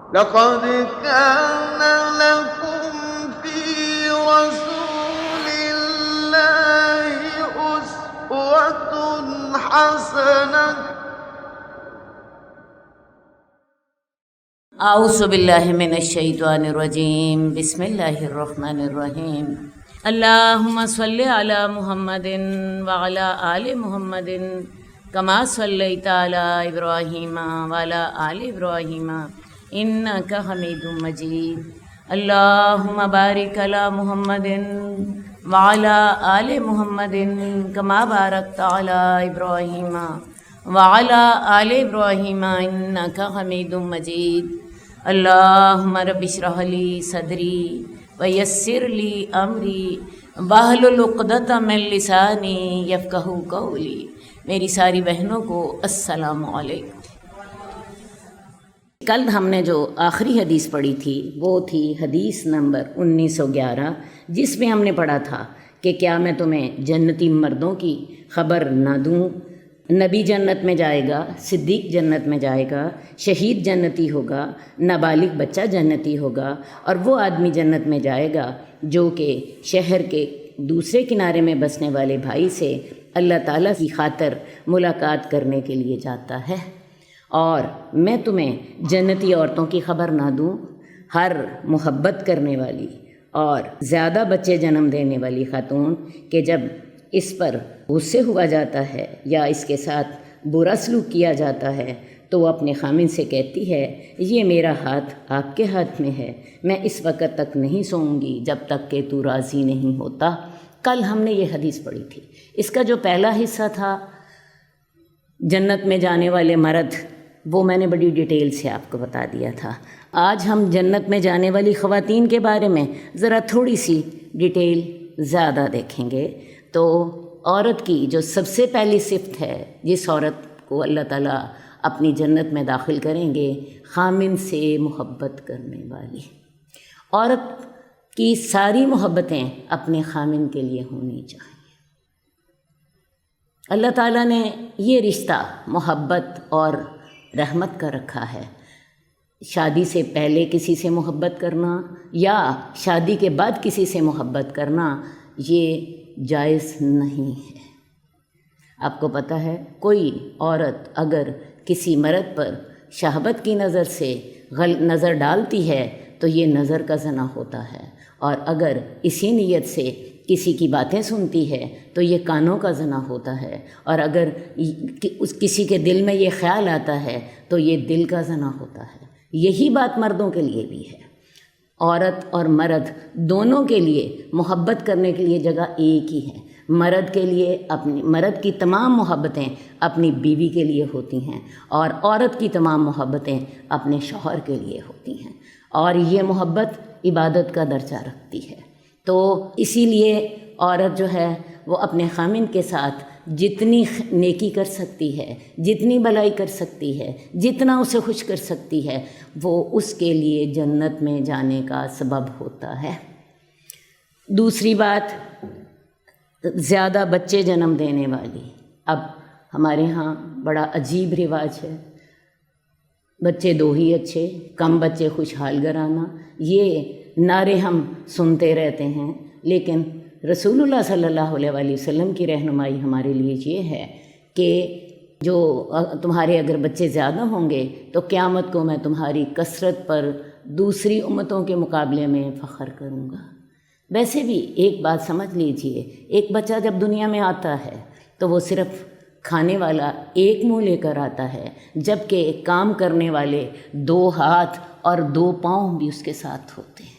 لقد كان لكم في رسول الله أسوة حسنة اعوذ باللہ من الشیطان الرجیم بسم اللہ الرحمن الرحیم اللہم صلی علی محمد وعلی آل محمد کما صلیت علی ابراہیم وعلی آل ابراہیم انک حمید مجید اللہم بارک علی محمد وعلی آل محمد کما بارکت علی ابراہیم وعلی آل ابراہیم انک حمید مجید اللہم رب اشرح لی صدری ویسر لی امری واحلل عقدۃ من لسانی یفقہوا قولی۔ میری ساری بہنوں کو السلام علیکم۔ کل ہم نے جو آخری حدیث پڑھی تھی وہ تھی حدیث نمبر 1911، جس میں ہم نے پڑھا تھا کہ کیا میں تمہیں جنتی مردوں کی خبر نہ دوں؟ نبی جنت میں جائے گا، صدیق جنت میں جائے گا، شہید جنتی ہوگا، نابالغ بچہ جنتی ہوگا، اور وہ آدمی جنت میں جائے گا جو کہ شہر کے دوسرے کنارے میں بسنے والے بھائی سے اللہ تعالیٰ کی خاطر ملاقات کرنے کے لیے جاتا ہے۔ اور میں تمہیں جنتی عورتوں کی خبر نہ دوں؟ ہر محبت کرنے والی اور زیادہ بچے جنم دینے والی خاتون کہ جب اس پر غصے ہوا جاتا ہے یا اس کے ساتھ برا سلوک کیا جاتا ہے تو وہ اپنے خامن سے کہتی ہے یہ میرا ہاتھ آپ کے ہاتھ میں ہے، میں اس وقت تک نہیں سوؤں گی جب تک کہ تو راضی نہیں ہوتا۔ کل ہم نے یہ حدیث پڑھی تھی۔ اس کا جو پہلا حصہ تھا جنت میں جانے والے مرد، وہ میں نے بڑی ڈیٹیل سے آپ کو بتا دیا تھا۔ آج ہم جنت میں جانے والی خواتین کے بارے میں ذرا تھوڑی سی ڈیٹیل زیادہ دیکھیں گے۔ تو عورت کی جو سب سے پہلی صفت ہے جس عورت کو اللہ تعالیٰ اپنی جنت میں داخل کریں گے، خامن سے محبت کرنے والی عورت کی ساری محبتیں اپنے خامن کے لیے ہونی چاہیے۔ اللہ تعالیٰ نے یہ رشتہ محبت اور رحمت کا رکھا ہے۔ شادی سے پہلے کسی سے محبت کرنا یا شادی کے بعد کسی سے محبت کرنا یہ جائز نہیں ہے۔ آپ کو پتہ ہے کوئی عورت اگر کسی مرد پر شہوت کی نظر سے نظر ڈالتی ہے تو یہ نظر کا زنا ہوتا ہے، اور اگر اسی نیت سے کسی کی باتیں سنتی ہے تو یہ کانوں کا زنا ہوتا ہے، اور اگر کسی کے دل میں یہ خیال آتا ہے تو یہ دل کا زنا ہوتا ہے۔ یہی بات مردوں کے لیے بھی ہے۔ عورت اور مرد دونوں کے لیے محبت کرنے کے لیے جگہ ایک ہی ہے۔ مرد کی تمام محبتیں اپنی بیوی کے لیے ہوتی ہیں، اور عورت کی تمام محبتیں اپنے شوہر کے لیے ہوتی ہیں، اور یہ محبت عبادت کا درجہ رکھتی ہے۔ تو اسی لیے عورت جو ہے وہ اپنے خامن کے ساتھ جتنی نیکی کر سکتی ہے، جتنی بھلائی کر سکتی ہے، جتنا اسے خوش کر سکتی ہے، وہ اس کے لیے جنت میں جانے کا سبب ہوتا ہے۔ دوسری بات، زیادہ بچے جنم دینے والی۔ اب ہمارے ہاں بڑا عجیب رواج ہے، بچے دو ہی اچھے، کم بچے خوشحال گھرانہ، یہ نعرے ہم سنتے رہتے ہیں، لیکن رسول اللہ صلی اللہ علیہ وآلہ وسلم کی رہنمائی ہمارے لیے یہ ہے کہ جو تمہارے اگر بچے زیادہ ہوں گے تو قیامت کو میں تمہاری کثرت پر دوسری امتوں کے مقابلے میں فخر کروں گا۔ ویسے بھی ایک بات سمجھ لیجئے، ایک بچہ جب دنیا میں آتا ہے تو وہ صرف کھانے والا ایک منہ لے کر آتا ہے، جبکہ کام کرنے والے 2 ہاتھ اور 2 پاؤں بھی اس کے ساتھ ہوتے ہیں۔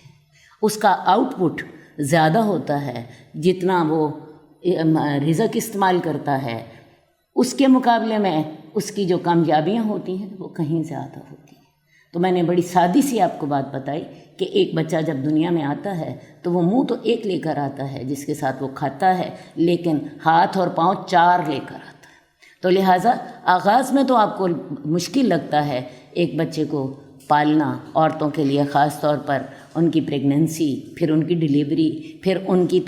اس کا آؤٹ پٹ زیادہ ہوتا ہے، جتنا وہ رزق استعمال کرتا ہے اس کے مقابلے میں اس کی جو کامیابیاں ہوتی ہیں وہ کہیں زیادہ ہوتی ہیں۔ تو میں نے بڑی سادی سی آپ کو بات بتائی کہ ایک بچہ جب دنیا میں آتا ہے تو وہ منہ تو ایک لے کر آتا ہے جس کے ساتھ وہ کھاتا ہے، لیکن ہاتھ اور پاؤں 4 لے کر آتا ہے۔ تو لہٰذا آغاز میں تو آپ کو مشکل لگتا ہے ایک بچے کو پالنا، عورتوں کے لیے خاص طور پر ان کی پریگننسی، پھر ان کی ڈیلیوری، پھر ان کی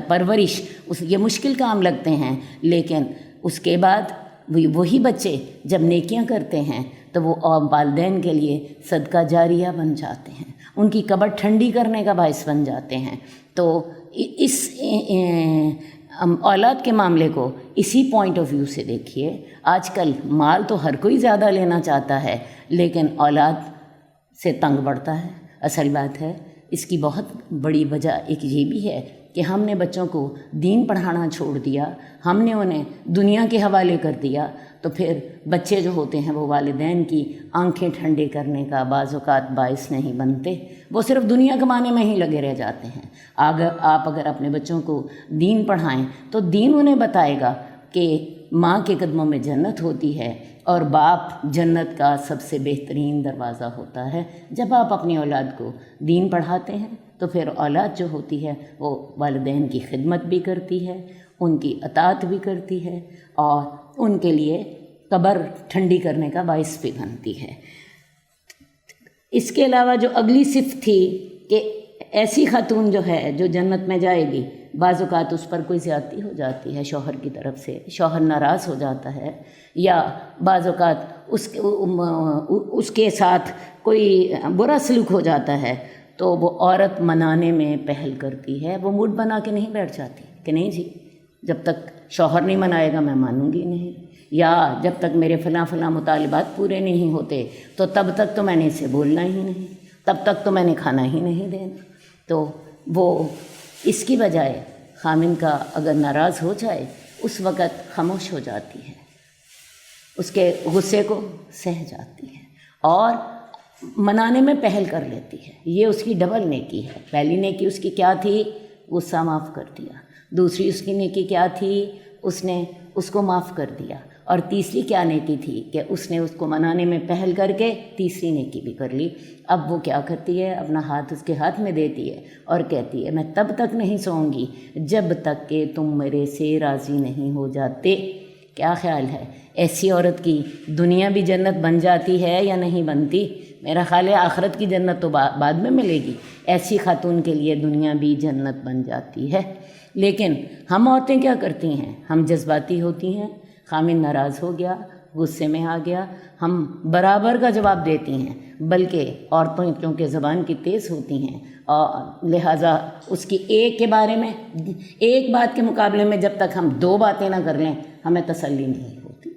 پرورش، یہ مشکل کام لگتے ہیں، لیکن اس کے بعد وہی بچے جب نیکیاں کرتے ہیں تو وہ والدین کے لیے صدقہ جاریہ بن جاتے ہیں، ان کی قبر ٹھنڈی کرنے کا باعث بن جاتے ہیں۔ تو اس اولاد کے معاملے کو اسی پوائنٹ آف ویو سے دیکھیے۔ آج کل مال تو ہر کوئی زیادہ لینا چاہتا ہے، لیکن اولاد سے تنگ بڑھتا ہے۔ اصل بات ہے اس کی بہت بڑی وجہ ایک یہ بھی ہے کہ ہم نے بچوں کو دین پڑھانا چھوڑ دیا، ہم نے انہیں دنیا کے حوالے کر دیا، تو پھر بچے جو ہوتے ہیں وہ والدین کی آنکھیں ٹھنڈے کرنے کا بعض اوقات باعث نہیں بنتے، وہ صرف دنیا کمانے میں ہی لگے رہ جاتے ہیں۔ آپ اگر اپنے بچوں کو دین پڑھائیں تو دین انہیں بتائے گا کہ ماں کے قدموں میں جنت ہوتی ہے اور باپ جنت کا سب سے بہترین دروازہ ہوتا ہے۔ جب آپ اپنی اولاد کو دین پڑھاتے ہیں تو پھر اولاد جو ہوتی ہے وہ والدین کی خدمت بھی کرتی ہے، ان کی اطاعت بھی کرتی ہے اور ان کے لیے قبر ٹھنڈی کرنے کا باعث بھی بنتی ہے۔ اس کے علاوہ جو اگلی صفت تھی کہ ایسی خاتون جو ہے جو جنت میں جائے گی، بعض اوقات اس پر کوئی زیادتی ہو جاتی ہے شوہر کی طرف سے، شوہر ناراض ہو جاتا ہے، یا بعض اوقات اس کے ساتھ کوئی برا سلوک ہو جاتا ہے، تو وہ عورت منانے میں پہل کرتی ہے۔ وہ موڈ بنا کے نہیں بیٹھ جاتی کہ نہیں جی جب تک شوہر نہیں منائے گا میں مانوں گی نہیں، یا جب تک میرے فلاں مطالبات پورے نہیں ہوتے تو تب تک تو میں نے اسے بولنا ہی نہیں، تب تک تو میں نے کھانا ہی نہیں دینا۔ تو وہ اس کی بجائے خامن کا اگر ناراض ہو جائے اس وقت خاموش ہو جاتی ہے، اس کے غصے کو سہ جاتی ہے اور منانے میں پہل کر لیتی ہے۔ یہ اس کی ڈبل نیکی ہے۔ پہلی نیکی اس کی کیا تھی؟ غصہ معاف کر دیا۔ دوسری اس کی نیکی کیا تھی؟ اس نے اس کو معاف کر دیا۔ اور تیسری کیا نیکی تھی کہ اس نے اس کو منانے میں پہل کر کے تیسری نیکی بھی کر لی۔ اب وہ کیا کرتی ہے؟ اپنا ہاتھ اس کے ہاتھ میں دیتی ہے اور کہتی ہے میں تب تک نہیں سوؤں گی جب تک کہ تم میرے سے راضی نہیں ہو جاتے۔ کیا خیال ہے ایسی عورت کی دنیا بھی جنت بن جاتی ہے یا نہیں بنتی؟ میرا خیال ہے آخرت کی جنت تو بعد میں ملے گی، ایسی خاتون کے لیے دنیا بھی جنت بن جاتی ہے۔ لیکن ہم عورتیں کیا کرتی ہیں؟ ہم جذباتی ہوتی ہیں، خامن ناراض ہو گیا، غصے میں آ گیا، ہم برابر کا جواب دیتی ہیں، بلکہ عورتوں چونکہ زبان کی تیز ہوتی ہیں اور لہٰذا اس کی ایک کے بارے میں ایک بات کے مقابلے میں جب تک ہم دو باتیں نہ کر لیں ہمیں تسلی نہیں ہوتی۔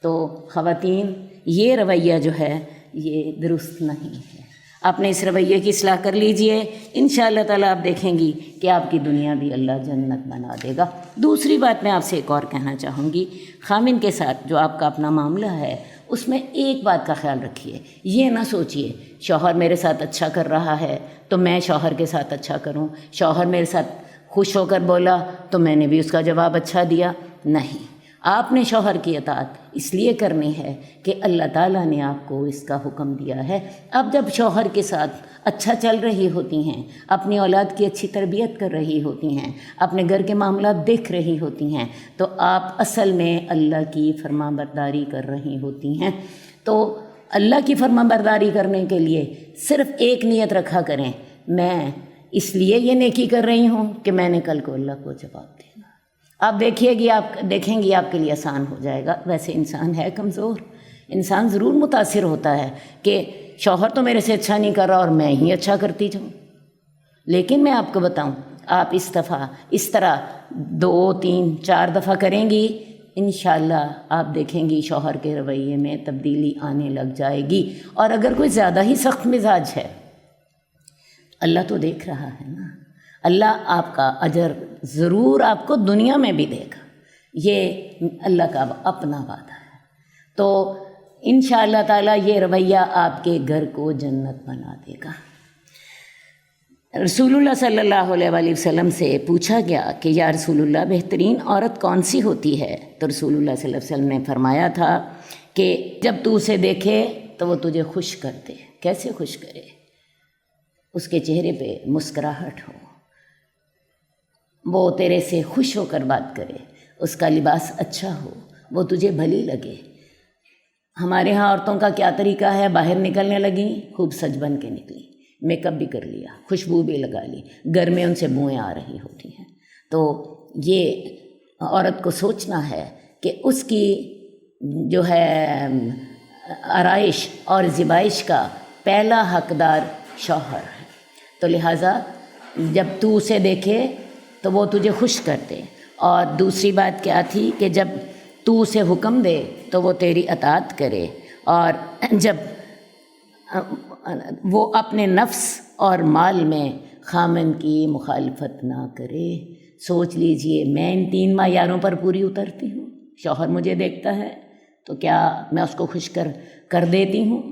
تو خواتین یہ رویہ جو ہے یہ درست نہیں ہے۔ اپنے اس رویے کی اصلاح کر لیجئے، انشاءاللہ تعالیٰ آپ دیکھیں گی کہ آپ کی دنیا بھی اللہ جنت بنا دے گا۔ دوسری بات میں آپ سے ایک اور کہنا چاہوں گی، خامن کے ساتھ جو آپ کا اپنا معاملہ ہے اس میں ایک بات کا خیال رکھیے، یہ نہ سوچئے شوہر میرے ساتھ اچھا کر رہا ہے تو میں شوہر کے ساتھ اچھا کروں، شوہر میرے ساتھ خوش ہو کر بولا تو میں نے بھی اس کا جواب اچھا دیا۔ نہیں، آپ نے شوہر کی اطاعت اس لیے کرنی ہے کہ اللہ تعالیٰ نے آپ کو اس کا حکم دیا ہے۔ اب جب شوہر کے ساتھ اچھا چل رہی ہوتی ہیں، اپنی اولاد کی اچھی تربیت کر رہی ہوتی ہیں، اپنے گھر کے معاملات دیکھ رہی ہوتی ہیں، تو آپ اصل میں اللہ کی فرما برداری کر رہی ہوتی ہیں۔ تو اللہ کی فرما برداری کرنے کے لیے صرف ایک نیت رکھا کریں، میں اس لیے یہ نیکی کر رہی ہوں کہ میں نے کل کو اللہ کو جواب دینا۔ آپ دیکھیں گی آپ کے لیے آسان ہو جائے گا۔ ویسے انسان ہے کمزور، انسان ضرور متاثر ہوتا ہے کہ شوہر تو میرے سے اچھا نہیں کر رہا اور میں ہی اچھا کرتی جاؤں، لیکن میں آپ کو بتاؤں آپ اس طرح 2 3 4 دفعہ کریں گی، انشاءاللہ آپ دیکھیں گی شوہر کے رویے میں تبدیلی آنے لگ جائے گی۔ اور اگر کوئی زیادہ ہی سخت مزاج ہے، اللہ تو دیکھ رہا ہے نا، اللہ آپ کا اجر ضرور آپ کو دنیا میں بھی دے گا، یہ اللہ کا اپنا وعدہ ہے۔ تو انشاءاللہ تعالیٰ یہ رویہ آپ کے گھر کو جنت بنا دے گا۔ رسول اللہ صلی اللہ علیہ وآلہ وسلم سے پوچھا گیا کہ یا رسول اللہ بہترین عورت کون سی ہوتی ہے؟ تو رسول اللہ صلی اللہ علیہ وسلم نے فرمایا تھا کہ جب تو اسے دیکھے تو وہ تجھے خوش کر دے۔ کیسے خوش کرے؟ اس کے چہرے پہ مسکراہٹ ہو، وہ تیرے سے خوش ہو کر بات کرے، اس کا لباس اچھا ہو، وہ تجھے بھلی لگے۔ ہمارے ہاں عورتوں کا کیا طریقہ ہے؟ باہر نکلنے لگیں خوب سج بن کے نکلی، میک اپ بھی کر لیا، خوشبو بھی لگا لی، گھر میں ان سے بوئیں آ رہی ہوتی ہیں۔ تو یہ عورت کو سوچنا ہے کہ اس کی جو ہے آرائش اور زیبائش کا پہلا حقدار شوہر ہے، تو لہٰذا جب تو اسے دیکھے تو وہ تجھے خوش کر دے، اور دوسری بات کیا تھی کہ جب تو اسے حکم دے تو وہ تیری اطاعت کرے، اور جب وہ اپنے نفس اور مال میں خامند کی مخالفت نہ کرے۔ سوچ لیجئے، میں ان 3 معیاروں پر پوری اترتی ہوں۔ شوہر مجھے دیکھتا ہے تو کیا میں اس کو خوش کر دیتی ہوں؟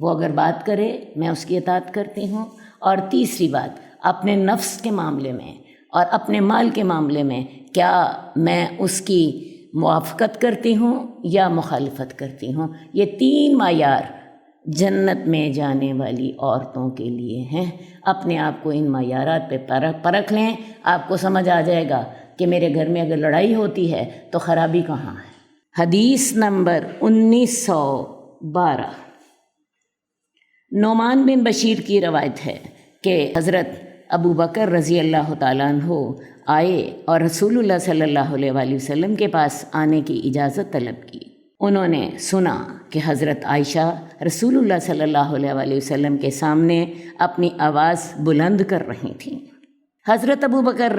وہ اگر بات کرے میں اس کی اطاعت کرتی ہوں۔ اور تیسری بات، اپنے نفس کے معاملے میں اور اپنے مال کے معاملے میں کیا میں اس کی موافقت کرتی ہوں یا مخالفت کرتی ہوں؟ یہ 3 معیار جنت میں جانے والی عورتوں کے لیے ہیں۔ اپنے آپ کو ان معیارات پہ پرکھ لیں، آپ کو سمجھ آ جائے گا کہ میرے گھر میں اگر لڑائی ہوتی ہے تو خرابی کہاں ہے۔ حدیث نمبر 1912، نعمان بن بشیر کی روایت ہے کہ حضرت ابو بکر رضی اللہ تعالیٰ عنہ آئے اور رسول اللہ صلی اللہ علیہ وآلہ وسلم کے پاس آنے کی اجازت طلب کی۔ انہوں نے سنا کہ حضرت عائشہ رسول اللہ صلی اللہ علیہ وآلہ وسلم کے سامنے اپنی آواز بلند کر رہی تھیں۔ حضرت ابو بکر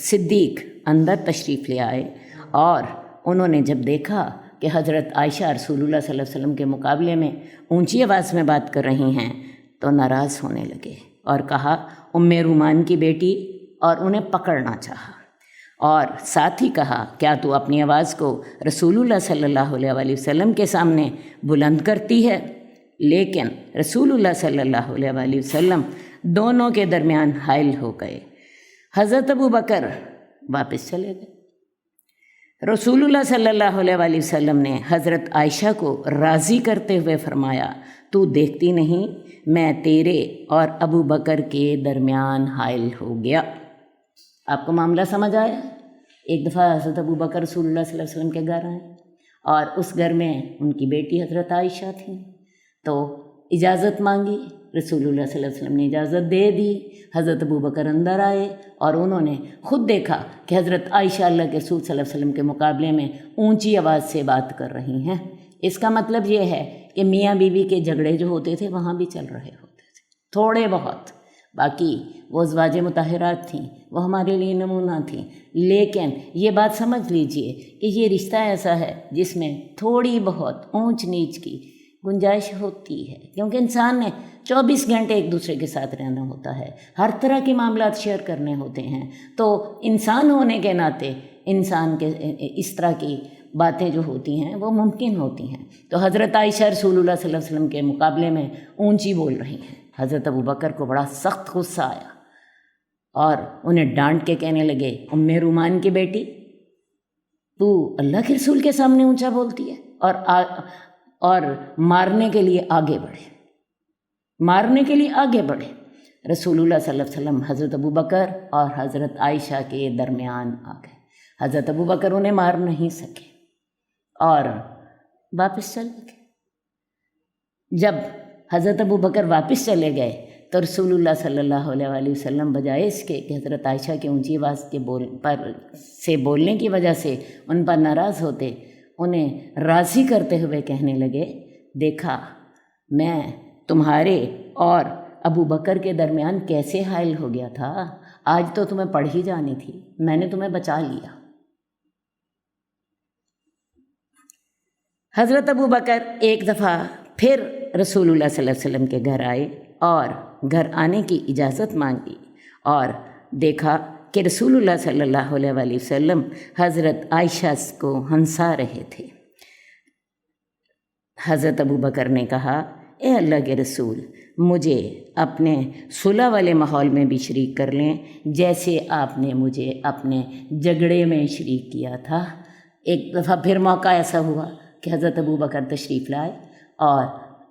صدیق اندر تشریف لے آئے، اور انہوں نے جب دیکھا کہ حضرت عائشہ رسول اللہ صلی اللہ علیہ وسلم کے مقابلے میں اونچی آواز میں بات کر رہی ہیں تو ناراض ہونے لگے اور کہا ام رومان کی بیٹی، اور انہیں پکڑنا چاہا، اور ساتھ ہی کہا کیا تو اپنی آواز کو رسول اللہ صلی اللہ علیہ وآلہ وسلم کے سامنے بلند کرتی ہے؟ لیکن رسول اللہ صلی اللہ علیہ وآلہ وسلم دونوں کے درمیان حائل ہو گئے۔ حضرت ابو بکر واپس چلے گئے۔ رسول اللہ صلی اللہ علیہ وآلہ وسلم نے حضرت عائشہ کو راضی کرتے ہوئے فرمایا، تو دیکھتی نہیں میں تیرے اور ابو بکر کے درمیان حائل ہو گیا۔ آپ کو معاملہ سمجھ آیا؟ ایک دفعہ حضرت ابو بکر رسول اللہ صلی اللہ علیہ وسلم کے گھر آئے، اور اس گھر میں ان کی بیٹی حضرت عائشہ تھیں، تو اجازت مانگی، رسول اللہ صلی اللہ علیہ وسلم نے اجازت دے دی۔ حضرت ابو بکر اندر آئے اور انہوں نے خود دیکھا کہ حضرت عائشہ اللہ کے رسول صلی اللہ علیہ وسلم کے مقابلے میں اونچی آواز سے بات کر رہی ہیں۔ اس کا مطلب یہ ہے کہ میاں بیوی کے جھگڑے جو ہوتے تھے وہاں بھی چل رہے ہوتے تھے، تھوڑے بہت، باقی وہ ازواج مطہرات تھیں، وہ ہمارے لیے نمونہ تھیں۔ لیکن یہ بات سمجھ لیجئے کہ یہ رشتہ ایسا ہے جس میں تھوڑی بہت اونچ نیچ کی گنجائش ہوتی ہے، کیونکہ انسان نے 24 گھنٹے ایک دوسرے کے ساتھ رہنا ہوتا ہے، ہر طرح کے معاملات شیئر کرنے ہوتے ہیں، تو انسان ہونے کے ناطے انسان کے اس طرح کی باتیں جو ہوتی ہیں وہ ممکن ہوتی ہیں۔ تو حضرت عائشہ رسول اللہ صلی اللہ علیہ وسلم کے مقابلے میں اونچی بول رہی ہیں۔ حضرت ابو بکر کو بڑا سخت غصہ آیا اور انہیں ڈانٹ کے کہنے لگے، ام رومان کی بیٹی، تو اللہ کے رسول کے سامنے اونچا بولتی ہے، اور مارنے کے لیے آگے بڑھے، مارنے کے لیے آگے بڑھے۔ رسول اللہ صلی اللہ علیہ وسلم حضرت ابو بکر اور حضرت عائشہ کے درمیان آ گئے۔ حضرت ابو بکر انہیں مار نہیں سکے اور واپس چلے گئے۔ جب حضرت ابو بکر واپس چلے گئے تو رسول اللہ صلی اللہ علیہ وآلہ وسلم بجائے اس کے کہ حضرت عائشہ کے اونچی آواز کے بولنے کی وجہ سے ان پر ناراض ہوتے، انہیں راضی کرتے ہوئے کہنے لگے، دیکھا میں تمہارے اور ابو بکر کے درمیان کیسے حائل ہو گیا تھا، آج تو تمہیں پڑھ ہی جانی تھی، میں نے تمہیں بچا لیا۔ حضرت ابو بکر ایک دفعہ پھر رسول اللہ صلی اللہ علیہ وسلم کے گھر آئے اور گھر آنے کی اجازت مانگی، اور دیکھا کہ رسول اللہ صلی اللہ علیہ وآلہ وسلم حضرت عائشہ کو ہنسا رہے تھے۔ حضرت ابو بکر نے کہا، اے اللہ کے رسول، مجھے اپنے صلح والے ماحول میں بھی شریک کر لیں جیسے آپ نے مجھے اپنے جھگڑے میں شریک کیا تھا۔ ایک دفعہ پھر موقع ایسا ہوا کہ حضرت ابو بکر تشریف لائے اور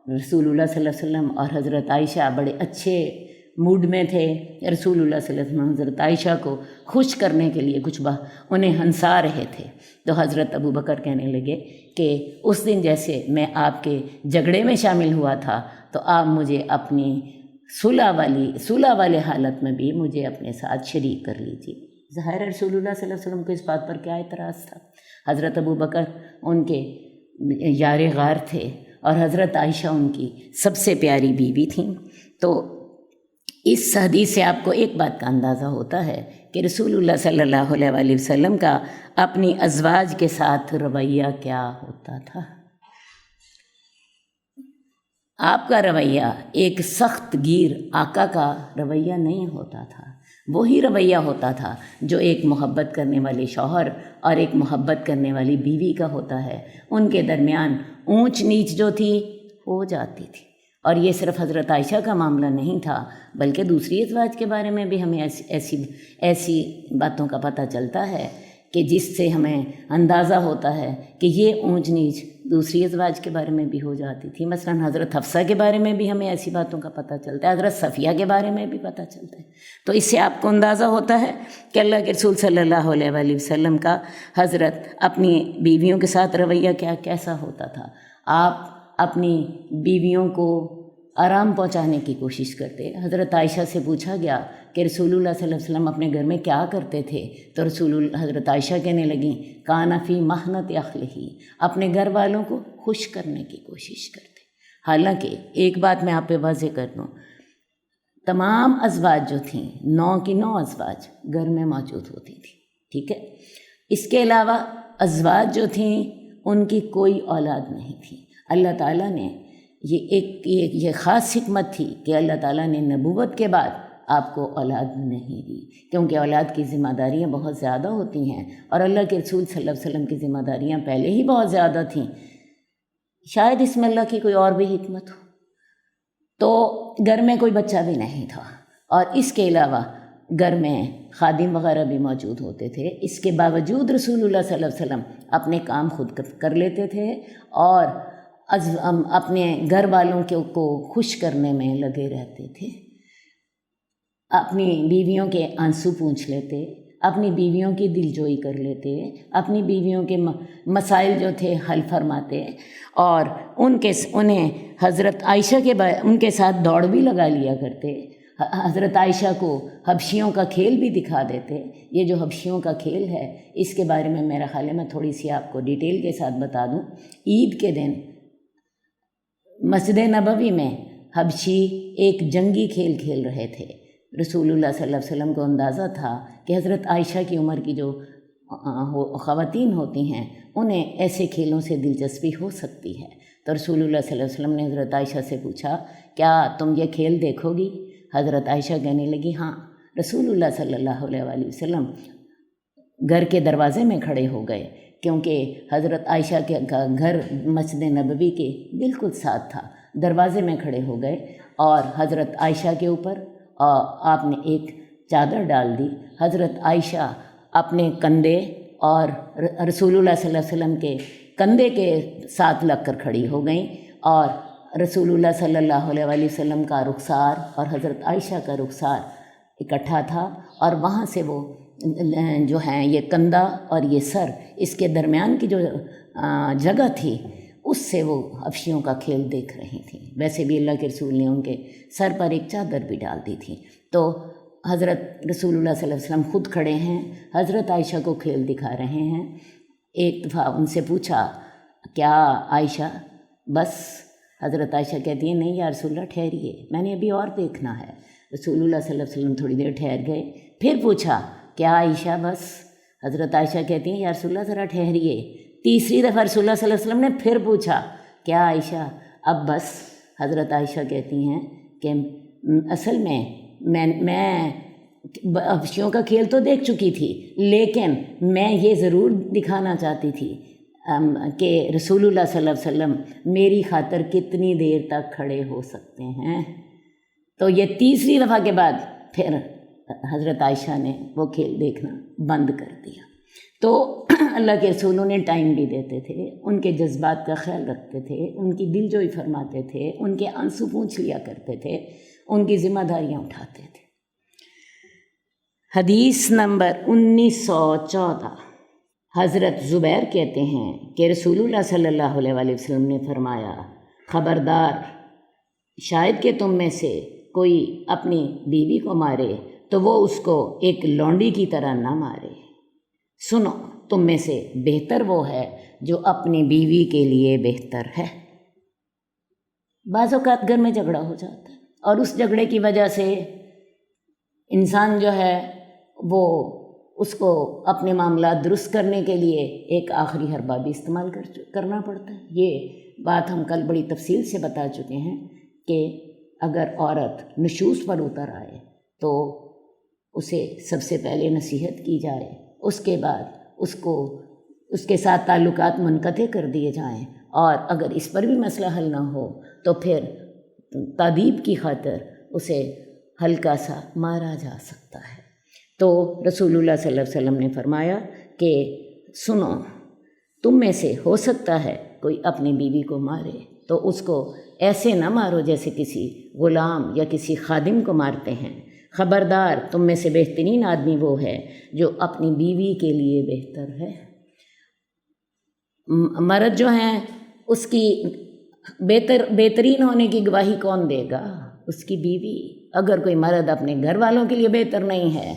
رسول اللہ صلی اللہ علیہ وسلم اور حضرت عائشہ بڑے اچھے موڈ میں تھے۔ رسول اللہ صلی اللہ علیہ وسلم حضرت عائشہ کو خوش کرنے کے لیے انہیں ہنسا رہے تھے، تو حضرت ابو بکر کہنے لگے کہ اس دن جیسے میں آپ کے جھگڑے میں شامل ہوا تھا تو آپ مجھے اپنی صلح والے حالت میں بھی مجھے اپنے ساتھ شریک کر لیجیے۔ ظاہر رسول اللہ صلی اللہ علیہ وسلم کو اس بات پر کیا اعتراض تھا؟ حضرت ابو بکر ان کے یار غار تھے اور حضرت عائشہ ان کی سب سے پیاری بیوی تھیں۔ تو اس حدیث سے آپ کو ایک بات کا اندازہ ہوتا ہے کہ رسول اللہ صلی اللہ علیہ وآلہ وسلم کا اپنی ازواج کے ساتھ رویہ کیا ہوتا تھا۔ آپ کا رویہ ایک سخت گیر آقا کا رویہ نہیں ہوتا تھا، وہی رویہ ہوتا تھا جو ایک محبت کرنے والے شوہر اور ایک محبت کرنے والی بیوی کا ہوتا ہے۔ ان کے درمیان اونچ نیچ جو تھی ہو جاتی تھی، اور یہ صرف حضرت عائشہ کا معاملہ نہیں تھا بلکہ دوسری ازواج کے بارے میں بھی ہمیں ایسی باتوں کا پتہ چلتا ہے کہ جس سے ہمیں اندازہ ہوتا ہے کہ یہ اونچ نیچ دوسری ازواج کے بارے میں بھی ہو جاتی تھی۔ مثلا حضرت حفصہ کے بارے میں بھی ہمیں ایسی باتوں کا پتہ چلتا ہے، حضرت صفیہ کے بارے میں بھی پتہ چلتا ہے۔ تو اس سے آپ کو اندازہ ہوتا ہے کہ اللہ کے رسول صلی اللہ علیہ وآلہ وسلم کا حضرت اپنی بیویوں کے ساتھ رویہ کیسا ہوتا تھا۔ آپ اپنی بیویوں کو آرام پہنچانے کی کوشش کرتے۔ حضرت عائشہ سے پوچھا گیا کہ رسول اللہ صلی اللہ علیہ وسلم اپنے گھر میں کیا کرتے تھے، تو حضرت عائشہ کہنے لگیں کان فی محنت اخلہ، اپنے گھر والوں کو خوش کرنے کی کوشش کرتے۔ حالانکہ ایک بات میں آپ پہ واضح کر دوں، تمام ازواج جو تھیں 9 کی 9 ازواج گھر میں موجود ہوتی تھیں، ٹھیک ہے۔ اس کے علاوہ ازواج جو تھیں ان کی کوئی اولاد نہیں تھی۔ اللہ تعالیٰ نے یہ خاص حکمت تھی کہ اللہ تعالیٰ نے نبوت کے بعد آپ کو اولاد نہیں دی، کیونکہ اولاد کی ذمہ داریاں بہت زیادہ ہوتی ہیں، اور اللہ کے رسول صلی اللہ علیہ وسلم کی ذمہ داریاں پہلے ہی بہت زیادہ تھیں۔ شاید اس میں اللہ کی کوئی اور بھی حکمت ہو۔ تو گھر میں کوئی بچہ بھی نہیں تھا، اور اس کے علاوہ گھر میں خادم وغیرہ بھی موجود ہوتے تھے۔ اس کے باوجود رسول اللہ صلی اللہ علیہ وسلم اپنے کام خود کر لیتے تھے اور اپنے گھر والوں کو خوش کرنے میں لگے رہتے تھے۔ اپنی بیویوں کے آنسو پونچھ لیتے، اپنی بیویوں کی دلجوئی کر لیتے، اپنی بیویوں کے مسائل جو تھے حل فرماتے، اور انہیں حضرت عائشہ ان کے ساتھ دوڑ بھی لگا لیا کرتے۔ حضرت عائشہ کو حبشیوں کا کھیل بھی دکھا دیتے۔ یہ جو حبشیوں کا کھیل ہے اس کے بارے میں میرا خیال ہے میں تھوڑی سی آپ کو ڈیٹیل کے ساتھ بتا دوں۔ عید کے دن مسجد نبوی میں حبشی ایک جنگی کھیل کھیل رہے تھے۔ رسول اللہ صلی اللہ علیہ وسلم کو اندازہ تھا کہ حضرت عائشہ کی عمر کی جو خواتین ہوتی ہیں انہیں ایسے کھیلوں سے دلچسپی ہو سکتی ہے، تو رسول اللہ صلی اللہ علیہ وسلم نے حضرت عائشہ سے پوچھا کیا تم یہ کھیل دیکھو گی؟ حضرت عائشہ کہنے لگی ہاں۔ رسول اللہ صلی اللہ علیہ وآلہ وسلم گھر کے دروازے میں کھڑے ہو گئے، کیونکہ حضرت عائشہ کے گھر مسجد نبوی کے بالکل ساتھ تھا۔ دروازے میں کھڑے ہو گئے اور حضرت عائشہ کے اوپر آپ نے ایک چادر ڈال دی۔ حضرت عائشہ اپنے کندھے اور رسول اللہ صلی اللہ علیہ وسلم کے کندھے کے ساتھ لگ کر کھڑی ہو گئیں، اور رسول اللہ صلی اللہ علیہ وآلہ وسلم کا رخسار اور حضرت عائشہ کا رخسار اکٹھا تھا، اور وہاں سے وہ جو ہیں یہ کندھا اور یہ سر، اس کے درمیان کی جو جگہ تھی اس سے وہ حبشیوں کا کھیل دیکھ رہی تھیں۔ ویسے بھی اللہ کے رسول نے ان کے سر پر ایک چادر بھی ڈال دی تھی۔ تو حضرت رسول اللہ صلی اللہ علیہ وسلم خود کھڑے ہیں، حضرت عائشہ کو کھیل دکھا رہے ہیں۔ ایک دفعہ ان سے پوچھا کیا عائشہ بس؟ حضرت عائشہ کہتی ہیں نہیں یا رسول اللہ ٹھہریے، میں نے ابھی اور دیکھنا ہے۔ رسول اللہ صلی اللہ علیہ وسلم تھوڑی دیر ٹھہر گئے، پھر پوچھا کیا عائشہ بس؟ حضرت عائشہ کہتی ہیں یا رسول اللہ ذرا ٹھہریے۔ تیسری دفعہ رسول اللہ صلی اللہ علیہ وسلم نے پھر پوچھا کیا عائشہ اب بس؟ حضرت عائشہ کہتی ہیں کہ اصل میں حبشیوں کا کھیل تو دیکھ چکی تھی، لیکن میں یہ ضرور دکھانا چاہتی تھی کہ رسول اللہ صلی اللہ علیہ وسلم میری خاطر کتنی دیر تک کھڑے ہو سکتے ہیں۔ تو یہ تیسری دفعہ کے بعد پھر حضرت عائشہ نے وہ کھیل دیکھنا بند کر دیا۔ تو اللہ کے رسولوں نے ٹائم بھی دیتے تھے، ان کے جذبات کا خیال رکھتے تھے، ان کی دلجوئی فرماتے تھے، ان کے آنسو پونچھ لیا کرتے تھے، ان کی ذمہ داریاں اٹھاتے تھے۔ حدیث نمبر 1914۔ حضرت زبیر کہتے ہیں کہ رسول اللہ صلی اللہ علیہ وآلہ وسلم نے فرمایا خبردار، شاید کہ تم میں سے کوئی اپنی بیوی کو مارے تو وہ اس کو ایک لونڈی کی طرح نہ مارے۔ سنو، تم میں سے بہتر وہ ہے جو اپنی بیوی کے لیے بہتر ہے۔ بعض اوقات گھر میں جھگڑا ہو جاتا ہے اور اس جھگڑے کی وجہ سے انسان جو ہے وہ اس کو اپنے معاملات درست کرنے کے لیے ایک آخری حربہ بھی استعمال کرنا پڑتا ہے۔ یہ بات ہم کل بڑی تفصیل سے بتا چکے ہیں کہ اگر عورت نشوز پر اتر آئے تو اسے سب سے پہلے نصیحت کی جائے، اس کے بعد اس کے ساتھ تعلقات منقطع کر دیے جائیں، اور اگر اس پر بھی مسئلہ حل نہ ہو تو پھر تادیب کی خاطر اسے ہلکا سا مارا جا سکتا ہے۔ تو رسول اللہ صلی اللہ علیہ وسلم نے فرمایا کہ سنو، تم میں سے ہو سکتا ہے کوئی اپنی بیوی کو مارے تو اس کو ایسے نہ مارو جیسے کسی غلام یا کسی خادم کو مارتے ہیں۔ خبردار، تم میں سے بہترین آدمی وہ ہے جو اپنی بیوی کے لیے بہتر ہے۔ مرد جو ہیں اس کی بہترین ہونے کی گواہی کون دے گا؟ اس کی بیوی۔ اگر کوئی مرد اپنے گھر والوں کے لیے بہتر نہیں ہے،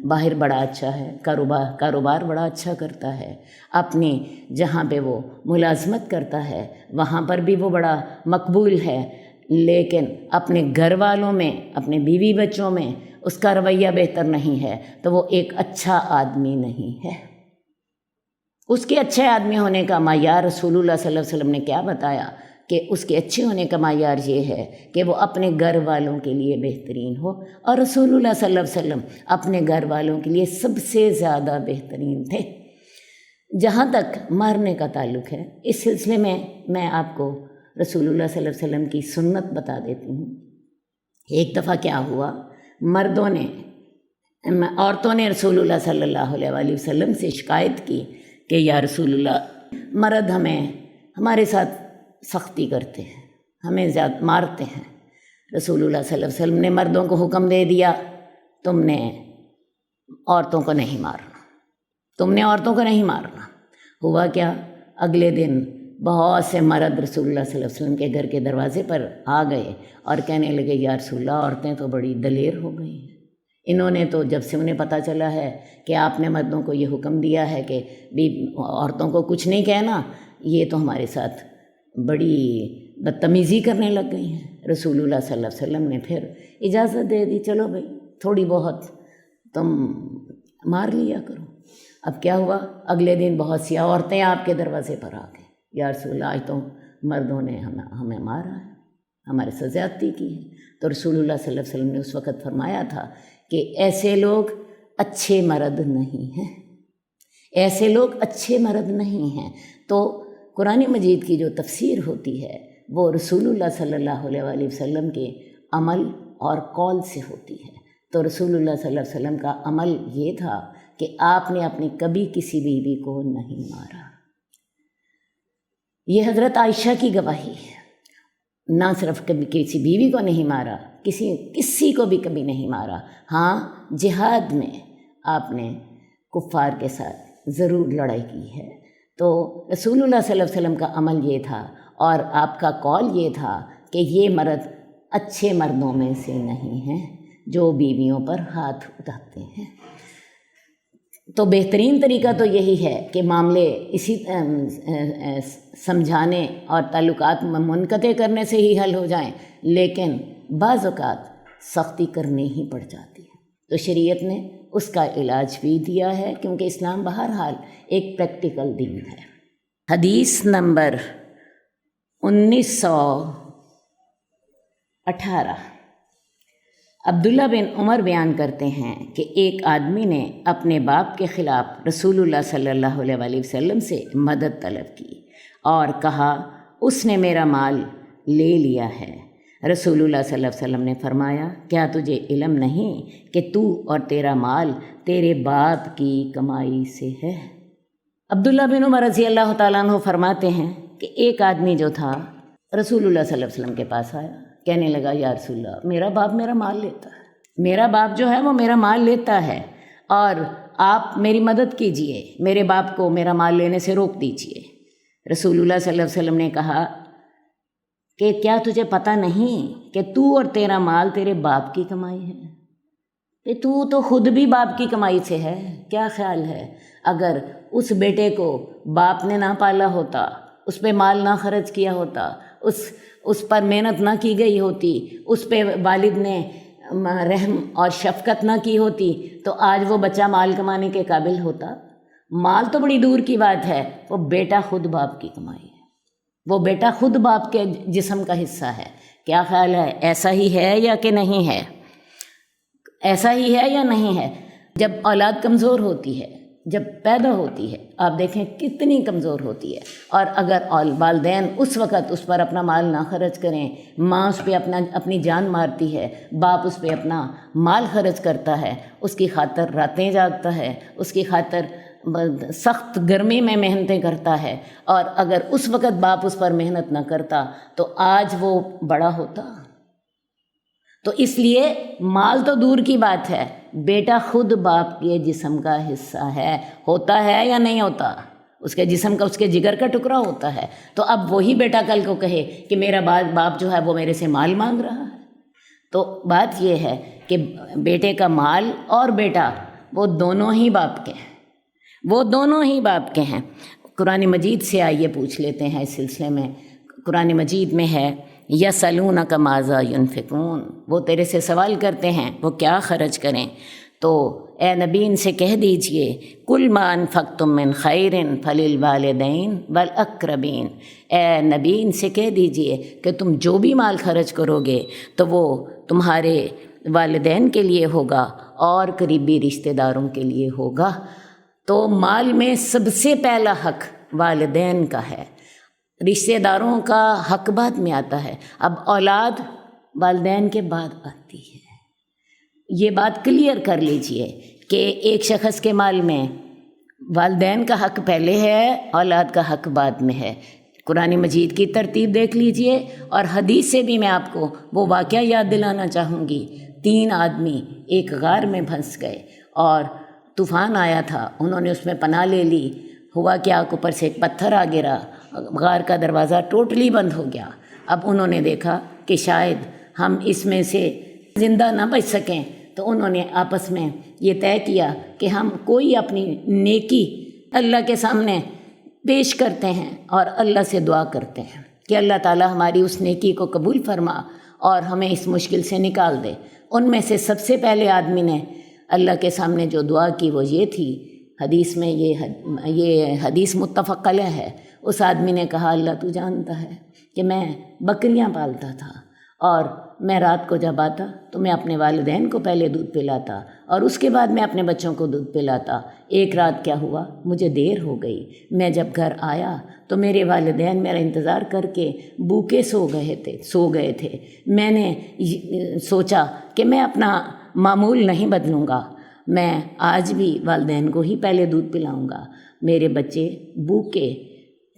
باہر بڑا اچھا ہے، کاروبار بڑا اچھا کرتا ہے، اپنے جہاں پہ وہ ملازمت کرتا ہے وہاں پر بھی وہ بڑا مقبول ہے، لیکن اپنے گھر والوں میں، اپنے بیوی بچوں میں اس کا رویہ بہتر نہیں ہے تو وہ ایک اچھا آدمی نہیں ہے۔ اس کے اچھے آدمی ہونے کا معیار رسول اللہ صلی اللہ علیہ وسلم نے کیا بتایا کہ اس کے اچھے ہونے کا معیار یہ ہے کہ وہ اپنے گھر والوں کے لیے بہترین ہو، اور رسول اللہ صلی اللہ علیہ وسلم اپنے گھر والوں کے لیے سب سے زیادہ بہترین تھے۔ جہاں تک مارنے کا تعلق ہے، اس سلسلے میں میں آپ کو رسول اللہ صلی اللہ علیہ وسلم کی سنت بتا دیتی ہوں۔ ایک دفعہ کیا ہوا، عورتوں نے رسول اللہ صلی اللہ علیہ وسلم سے شکایت کی کہ یا رسول اللہ، مرد ہمارے ساتھ سختی کرتے ہیں، ہمیں زیادہ مارتے ہیں۔ رسول اللہ صلی اللہ علیہ وسلم نے مردوں کو حکم دے دیا، تم نے عورتوں کو نہیں مارنا۔ ہوا کیا، اگلے دن بہت سے مرد رسول اللہ صلی اللہ علیہ وسلم کے گھر کے دروازے پر آ گئے اور کہنے لگے یا رسول اللہ، عورتیں تو بڑی دلیر ہو گئی ہیں، انہوں نے تو جب سے انہیں پتہ چلا ہے کہ آپ نے مردوں کو یہ حکم دیا ہے کہ عورتوں کو کچھ نہیں کہنا، یہ تو ہمارے ساتھ بڑی بدتمیزی کرنے لگ گئی ہیں۔ رسول اللہ صلی اللہ علیہ وسلم نے پھر اجازت دے دی، چلو بھائی تھوڑی بہت تم مار لیا کرو۔ اب کیا ہوا، اگلے دن بہت سی عورتیں آپ کے دروازے پر آ گئیں، یا رسول اللہ آج تو مردوں نے ہمیں مارا ہے، ہمارے ساتھ زیادتی کی ہے۔ تو رسول اللہ صلی اللہ علیہ وسلم نے اس وقت فرمایا تھا کہ ایسے لوگ اچھے مرد نہیں ہیں۔ تو قرآن مجید کی جو تفسیر ہوتی ہے وہ رسول اللہ صلی اللہ علیہ وسلم کے عمل اور قول سے ہوتی ہے۔ تو رسول اللہ صلی اللہ علیہ وسلم کا عمل یہ تھا کہ آپ نے اپنی کبھی کسی بیوی کو نہیں مارا۔ یہ حضرت عائشہ کی گواہی ہے، نہ صرف کبھی کسی بیوی کو نہیں مارا، کسی کو بھی کبھی نہیں مارا۔ ہاں، جہاد میں آپ نے کفار کے ساتھ ضرور لڑائی کی ہے۔ تو رسول اللہ صلی اللہ علیہ وسلم کا عمل یہ تھا اور آپ کا قول یہ تھا کہ یہ مرد اچھے مردوں میں سے نہیں ہیں جو بیویوں پر ہاتھ اٹھاتے ہیں۔ تو بہترین طریقہ تو یہی ہے کہ معاملے اسی سمجھانے اور تعلقات منقطع کرنے سے ہی حل ہو جائیں، لیکن بعض اوقات سختی کرنی ہی پڑ جاتی ہے۔ تو شریعت نے اس کا علاج بھی دیا ہے، کیونکہ اسلام بہرحال ایک پریکٹیکل دین ہے۔ حدیث نمبر 1918، عبداللہ بن عمر بیان کرتے ہیں کہ ایک آدمی نے اپنے باپ کے خلاف رسول اللہ صلی اللہ علیہ وسلم سے مدد طلب کی اور کہا اس نے میرا مال لے لیا ہے۔ رسول اللہ صلی اللہ علیہ وسلم نے فرمایا کیا تجھے علم نہیں کہ تو اور تیرا مال تیرے باپ کی کمائی سے ہے؟ عبداللہ بن عمر رضی اللہ تعالیٰ عنہ فرماتے ہیں کہ ایک آدمی جو تھا رسول اللہ صلی اللہ علیہ وسلم کے پاس آیا، کہنے لگا یا رسول اللہ، میرا باپ میرا مال لیتا ہے، میرا باپ جو ہے وہ میرا مال لیتا ہے اور آپ میری مدد کیجئے، میرے باپ کو میرا مال لینے سے روک دیجئے۔ رسول اللہ صلی اللہ علیہ وسلم نے کہا کہ کیا تجھے پتہ نہیں کہ تو اور تیرا مال تیرے باپ کی کمائی ہے؟ کہ تو خود بھی باپ کی کمائی سے ہے۔ کیا خیال ہے اگر اس بیٹے کو باپ نے نہ پالا ہوتا، اس پہ مال نہ خرچ کیا ہوتا، اس پر محنت نہ کی گئی ہوتی، اس پہ والد نے رحم اور شفقت نہ کی ہوتی، تو آج وہ بچہ مال کمانے کے قابل ہوتا؟ مال تو بڑی دور کی بات ہے، وہ بیٹا خود باپ کی کمائی ہے، وہ بیٹا خود باپ کے جسم کا حصہ ہے۔ کیا خیال ہے، ایسا ہی ہے یا کہ نہیں ہے؟ ایسا ہی ہے یا نہیں ہے؟ جب اولاد کمزور ہوتی ہے، جب پیدا ہوتی ہے، آپ دیکھیں کتنی کمزور ہوتی ہے، اور اگر والدین اس وقت اس پر اپنا مال نہ خرچ کریں، ماں اس پہ اپنی جان مارتی ہے، باپ اس پہ اپنا مال خرچ کرتا ہے، اس کی خاطر راتیں جاگتا ہے، اس کی خاطر سخت گرمی میں محنتیں کرتا ہے، اور اگر اس وقت باپ اس پر محنت نہ کرتا تو آج وہ بڑا ہوتا۔ تو اس لیے مال تو دور کی بات ہے، بیٹا خود باپ کے جسم کا حصہ ہے، ہوتا ہے یا نہیں ہوتا؟ اس کے جسم کا، اس کے جگر کا ٹکڑا ہوتا ہے۔ تو اب وہی بیٹا کل کو کہے کہ میرا باپ جو ہے وہ میرے سے مال مانگ رہا ہے، تو بات یہ ہے کہ بیٹے کا مال اور بیٹا وہ دونوں ہی باپ کے ہیں، وہ دونوں ہی باپ کے ہیں۔ قرآن مجید سے آئیے پوچھ لیتے ہیں اس سلسلے میں۔ قرآن مجید میں ہے یسألونک ماذا ینفقون، وہ تیرے سے سوال کرتے ہیں وہ کیا خرچ کریں، تو اے نبی ان سے کہہ دیجئے کل ما انفقتم من خیر فللوالدین والاقربین، اے نبی ان سے کہہ دیجئے کہ تم جو بھی مال خرچ کرو گے تو وہ تمہارے والدین کے لیے ہوگا اور قریبی رشتہ داروں کے لیے ہوگا۔ تو مال میں سب سے پہلا حق والدین کا ہے، رشتہ داروں کا حق بعد میں آتا ہے۔ اب اولاد والدین کے بعد آتی ہے، یہ بات کلیئر کر لیجئے کہ ایک شخص کے مال میں والدین کا حق پہلے ہے، اولاد کا حق بعد میں ہے۔ قرآن مجید کی ترتیب دیکھ لیجئے، اور حدیث سے بھی میں آپ کو وہ واقعہ یاد دلانا چاہوں گی۔ 3 آدمی ایک غار میں پھنس گئے اور طوفان آیا تھا، انہوں نے اس میں پناہ لے لی، ہوا کیا اوپر سے ایک پتھر آ گرا، غار کا دروازہ ٹوٹلی بند ہو گیا۔ اب انہوں نے دیکھا کہ شاید ہم اس میں سے زندہ نہ بچ سکیں، تو انہوں نے آپس میں یہ طے کیا کہ ہم کوئی اپنی نیکی اللہ کے سامنے پیش کرتے ہیں اور اللہ سے دعا کرتے ہیں کہ اللہ تعالی ہماری اس نیکی کو قبول فرما اور ہمیں اس مشکل سے نکال دے۔ ان میں سے سب سے پہلے آدمی نے اللہ کے سامنے جو دعا کی وہ یہ تھی، حدیث میں یہ حدیث متفق علیہ ہے۔ اس آدمی نے کہا اللہ تو جانتا ہے کہ میں بکریاں پالتا تھا، اور میں رات کو جب آتا تو میں اپنے والدین کو پہلے دودھ پلاتا اور اس کے بعد میں اپنے بچوں کو دودھ پلاتا۔ ایک رات کیا ہوا، مجھے دیر ہو گئی، میں جب گھر آیا تو میرے والدین میرا انتظار کر کے بھوکے سو گئے تھے۔ میں نے سوچا کہ میں اپنا معمول نہیں بدلوں گا، میں آج بھی والدین کو ہی پہلے دودھ پلاؤں گا۔ میرے بچے بھوکے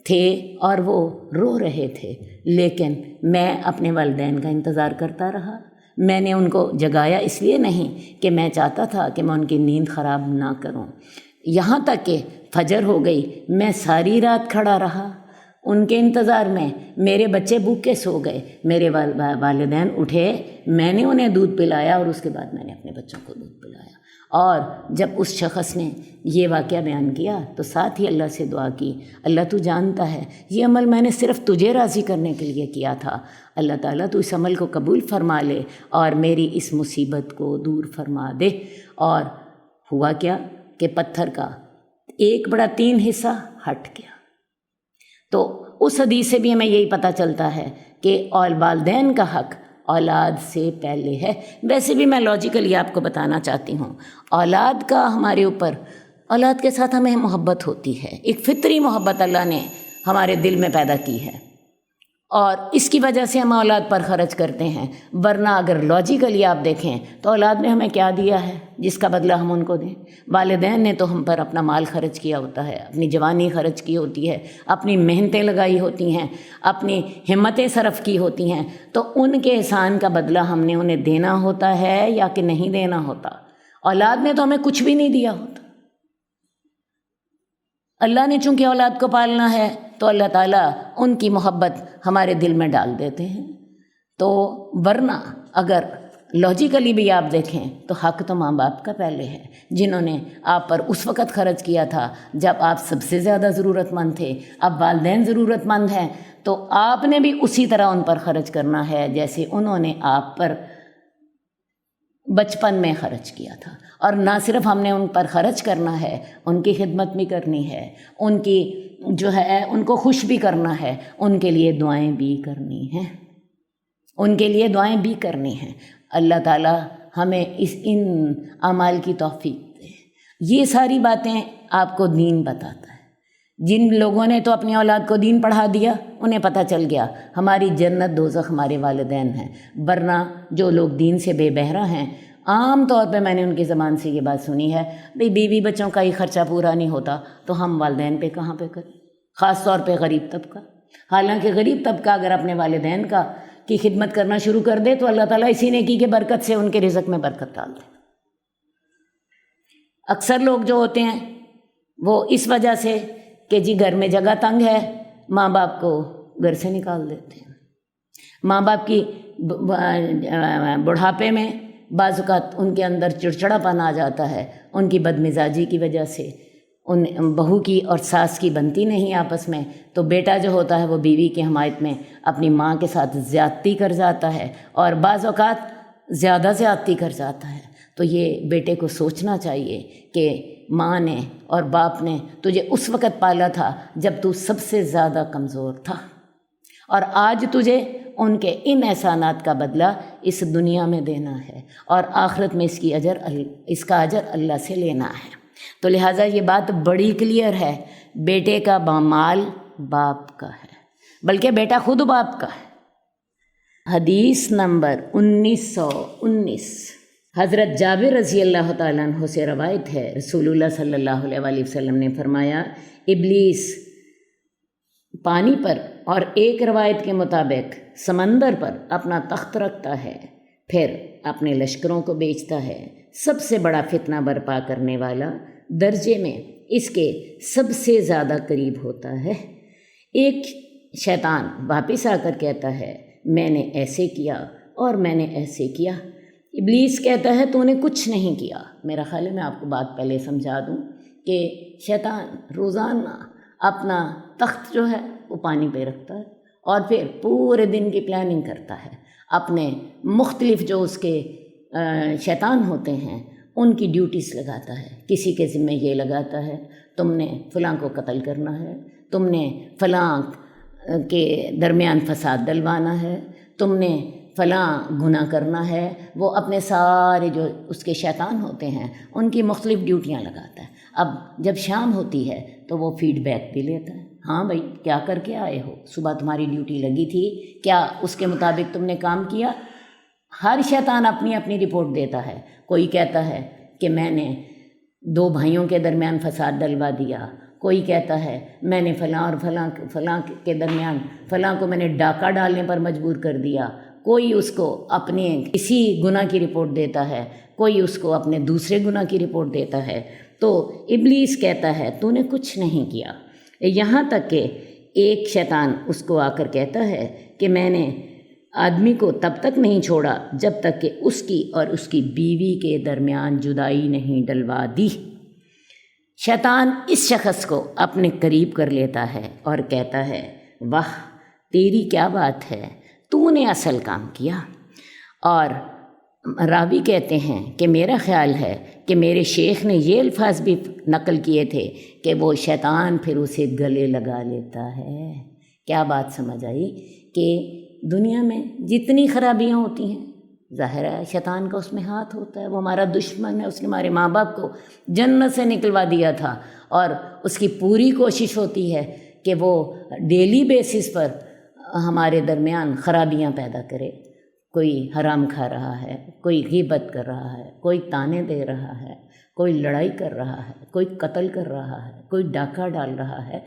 تھے اور وہ رو رہے تھے، لیکن میں اپنے والدین کا انتظار کرتا رہا۔ میں نے ان کو جگایا اس لیے نہیں کہ میں چاہتا تھا کہ میں ان کی نیند خراب نہ کروں، یہاں تک کہ فجر ہو گئی، میں ساری رات کھڑا رہا ان کے انتظار میں۔ میرے بچے بھوکے سو گئے، میرے والدین اٹھے، میں نے انہیں دودھ پلایا اور اس کے بعد میں نے اپنے بچوں کو دودھ پلایا۔ اور جب اس شخص نے یہ واقعہ بیان کیا تو ساتھ ہی اللہ سے دعا کی، اللہ تو جانتا ہے یہ عمل میں نے صرف تجھے راضی کرنے کے لیے کیا تھا، اللہ تعالیٰ تو اس عمل کو قبول فرما لے اور میری اس مصیبت کو دور فرما دے۔ اور ہوا کیا کہ پتھر کا 1/3 حصہ ہٹ گیا۔ تو اس حدیث سے بھی ہمیں یہی پتہ چلتا ہے کہ والدین کا حق اولاد سے پہلے ہے۔ ویسے بھی میں لاجیکلی آپ کو بتانا چاہتی ہوں، اولاد کا ہمارے اوپر، اولاد کے ساتھ ہمیں محبت ہوتی ہے، ایک فطری محبت اللہ نے ہمارے دل میں پیدا کی ہے، اور اس کی وجہ سے ہم اولاد پر خرچ کرتے ہیں۔ ورنہ اگر لاجیکلی آپ دیکھیں تو اولاد نے ہمیں کیا دیا ہے جس کا بدلہ ہم ان کو دیں؟ والدین نے تو ہم پر اپنا مال خرچ کیا ہوتا ہے، اپنی جوانی خرچ کی ہوتی ہے، اپنی محنتیں لگائی ہوتی ہیں، اپنی ہمتیں صرف کی ہوتی ہیں، تو ان کے احسان کا بدلہ ہم نے انہیں دینا ہوتا ہے یا کہ نہیں دینا ہوتا؟ اولاد نے تو ہمیں کچھ بھی نہیں دیا ہوتا۔ اللہ نے چونکہ اولاد کو پالنا ہے تو اللہ تعالیٰ ان کی محبت ہمارے دل میں ڈال دیتے ہیں۔ تو ورنہ اگر لوجیکلی بھی آپ دیکھیں تو حق تو ماں باپ کا پہلے ہے، جنہوں نے آپ پر اس وقت خرچ کیا تھا جب آپ سب سے زیادہ ضرورت مند تھے۔ اب والدین ضرورت مند ہیں تو آپ نے بھی اسی طرح ان پر خرچ کرنا ہے جیسے انہوں نے آپ پر بچپن میں خرچ کیا تھا۔ اور نہ صرف ہم نے ان پر خرچ کرنا ہے، ان کی خدمت بھی کرنی ہے، ان کی جو ہے ان کو خوش بھی کرنا ہے، ان کے لیے دعائیں بھی کرنی ہیں، ان کے لیے دعائیں بھی کرنی ہیں۔ اللہ تعالیٰ ہمیں ان اعمال کی توفیق دے۔ یہ ساری باتیں آپ کو دین بتاتا ہے۔ جن لوگوں نے تو اپنی اولاد کو دین پڑھا دیا، انہیں پتہ چل گیا ہماری جنت دوزخ ہمارے والدین ہیں، ورنہ جو لوگ دین سے بے بہرہ ہیں، عام طور پہ میں نے ان کی زبان سے یہ بات سنی ہے، بھئی بیوی بچوں کا ہی خرچہ پورا نہیں ہوتا تو ہم والدین پہ کہاں پہ کریں، خاص طور پہ غریب طبقہ۔ حالانکہ غریب طبقہ اگر اپنے والدین کی خدمت کرنا شروع کر دے تو اللہ تعالیٰ اسی نیکی کے برکت سے ان کے رزق میں برکت ڈال دے۔ اکثر لوگ جو ہوتے ہیں وہ اس وجہ سے کہ جی گھر میں جگہ تنگ ہے، ماں باپ کو گھر سے نکال دیتے ہیں۔ ماں باپ کی بڑھاپے میں بعض اوقات ان کے اندر چڑچڑا پن آ جاتا ہے، ان کی بدمزاجی کی وجہ سے ان بہو کی اور ساس کی بنتی نہیں آپس میں، تو بیٹا جو ہوتا ہے وہ بیوی کی حمایت میں اپنی ماں کے ساتھ زیادتی کر جاتا ہے، اور بعض اوقات زیادہ زیادتی کر جاتا ہے۔ تو یہ بیٹے کو سوچنا چاہیے کہ ماں نے اور باپ نے تجھے اس وقت پالا تھا جب تو سب سے زیادہ کمزور تھا، اور آج تجھے ان کے ان احسانات کا بدلہ اس دنیا میں دینا ہے، اور آخرت میں اس کا اجر اللہ سے لینا ہے۔ تو لہٰذا یہ بات بڑی کلیئر ہے، بیٹے کا مال باپ کا ہے، بلکہ بیٹا خود باپ کا ہے۔ حدیث نمبر 1919 حضرت جابر رضی اللہ تعالیٰ عنہ سے روایت ہے، رسول اللہ صلی اللہ علیہ وآلہ وسلم نے فرمایا، ابلیس پانی پر اور ایک روایت کے مطابق سمندر پر اپنا تخت رکھتا ہے، پھر اپنے لشکروں کو بیچتا ہے۔ سب سے بڑا فتنہ برپا کرنے والا درجے میں اس کے سب سے زیادہ قریب ہوتا ہے۔ ایک شیطان واپس آ کر کہتا ہے، میں نے ایسے کیا اور میں نے ایسے کیا۔ ابلیس کہتا ہے تو نے کچھ نہیں کیا۔ میرا خیال ہے میں آپ کو بات پہلے سمجھا دوں کہ شیطان روزانہ اپنا تخت جو ہے وہ پانی پہ رکھتا ہے، اور پھر پورے دن کی پلاننگ کرتا ہے، اپنے مختلف جو اس کے شیطان ہوتے ہیں ان کی ڈیوٹیز لگاتا ہے۔ کسی کے ذمہ یہ لگاتا ہے تم نے فلاں کو قتل کرنا ہے، تم نے فلاں کے درمیان فساد ڈلوانا ہے، تم نے فلاں گناہ کرنا ہے۔ وہ اپنے سارے جو اس کے شیطان ہوتے ہیں ان کی مختلف ڈیوٹیاں لگاتا ہے۔ اب جب شام ہوتی ہے تو وہ فیڈ بیک بھی لیتا ہے، ہاں بھائی کیا کر کے آئے ہو، صبح تمہاری ڈیوٹی لگی تھی، کیا اس کے مطابق تم نے کام کیا؟ ہر شیطان اپنی اپنی رپورٹ دیتا ہے۔ کوئی کہتا ہے کہ میں نے 2 بھائیوں کے درمیان فساد ڈلوا دیا، کوئی کہتا ہے میں نے فلاں اور فلاں کے درمیان فلاں کو میں نے ڈاکہ ڈالنے پر مجبور کر دیا، کوئی اس کو اپنے کسی گناہ کی رپورٹ دیتا ہے، کوئی اس کو اپنے دوسرے گناہ کی رپورٹ دیتا ہے۔ تو ابلیس کہتا ہے تو نے کچھ نہیں کیا، یہاں تک کہ ایک شیطان اس کو آ کر کہتا ہے کہ میں نے آدمی کو تب تک نہیں چھوڑا جب تک کہ اس کی اور اس کی بیوی کے درمیان جدائی نہیں ڈلوا دی۔ شیطان اس شخص کو اپنے قریب کر لیتا ہے اور کہتا ہے، واہ تیری کیا بات ہے، تو نے اصل کام کیا۔ اور راوی کہتے ہیں کہ میرا خیال ہے کہ میرے شیخ نے یہ الفاظ بھی نقل کیے تھے کہ وہ شیطان پھر اسے گلے لگا لیتا ہے۔ کیا بات سمجھ آئی کہ دنیا میں جتنی خرابیاں ہوتی ہیں ظاہر ہے شیطان کا اس میں ہاتھ ہوتا ہے، وہ ہمارا دشمن ہے، اس نے ہمارے ماں باپ کو جنت سے نکلوا دیا تھا، اور اس کی پوری کوشش ہوتی ہے کہ وہ ڈیلی بیسس پر ہمارے درمیان خرابیاں پیدا کرے۔ کوئی حرام کھا رہا ہے، کوئی غیبت کر رہا ہے، کوئی تانے دے رہا ہے، کوئی لڑائی کر رہا ہے، کوئی قتل کر رہا ہے، کوئی ڈاکہ ڈال رہا ہے۔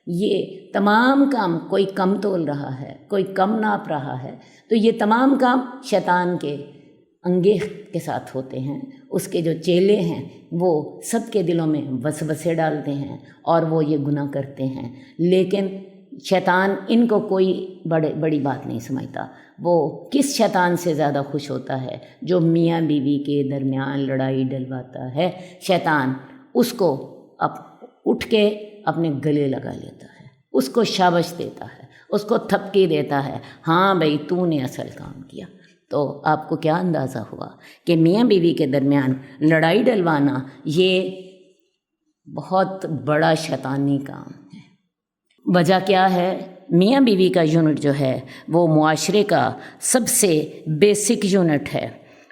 یہ تمام کام، کوئی کم تول رہا ہے، کوئی کم ناپ رہا ہے، تو یہ تمام کام شیطان کے انگیخ کے ساتھ ہوتے ہیں۔ اس کے جو چیلے ہیں وہ سب کے دلوں میں وسوسے ڈالتے ہیں اور وہ یہ گناہ کرتے ہیں۔ لیکن شیطان ان کو کوئی بڑی بات نہیں سمجھتا. وہ کس شیطان سے زیادہ خوش ہوتا ہے؟ جو میاں بیوی کے درمیان لڑائی ڈلواتا ہے. شیطان اس کو اٹھ کے اپنے گلے لگا لیتا ہے، اس کو شابش دیتا ہے، اس کو تھپکی دیتا ہے، ہاں بھائی تو نے اصل کام کیا. تو آپ کو کیا اندازہ ہوا کہ میاں بیوی کے درمیان لڑائی ڈلوانا یہ بہت بڑا شیطانی کام ہے. وجہ کیا ہے؟ میاں بیوی کا یونٹ جو ہے وہ معاشرے کا سب سے بیسک یونٹ ہے،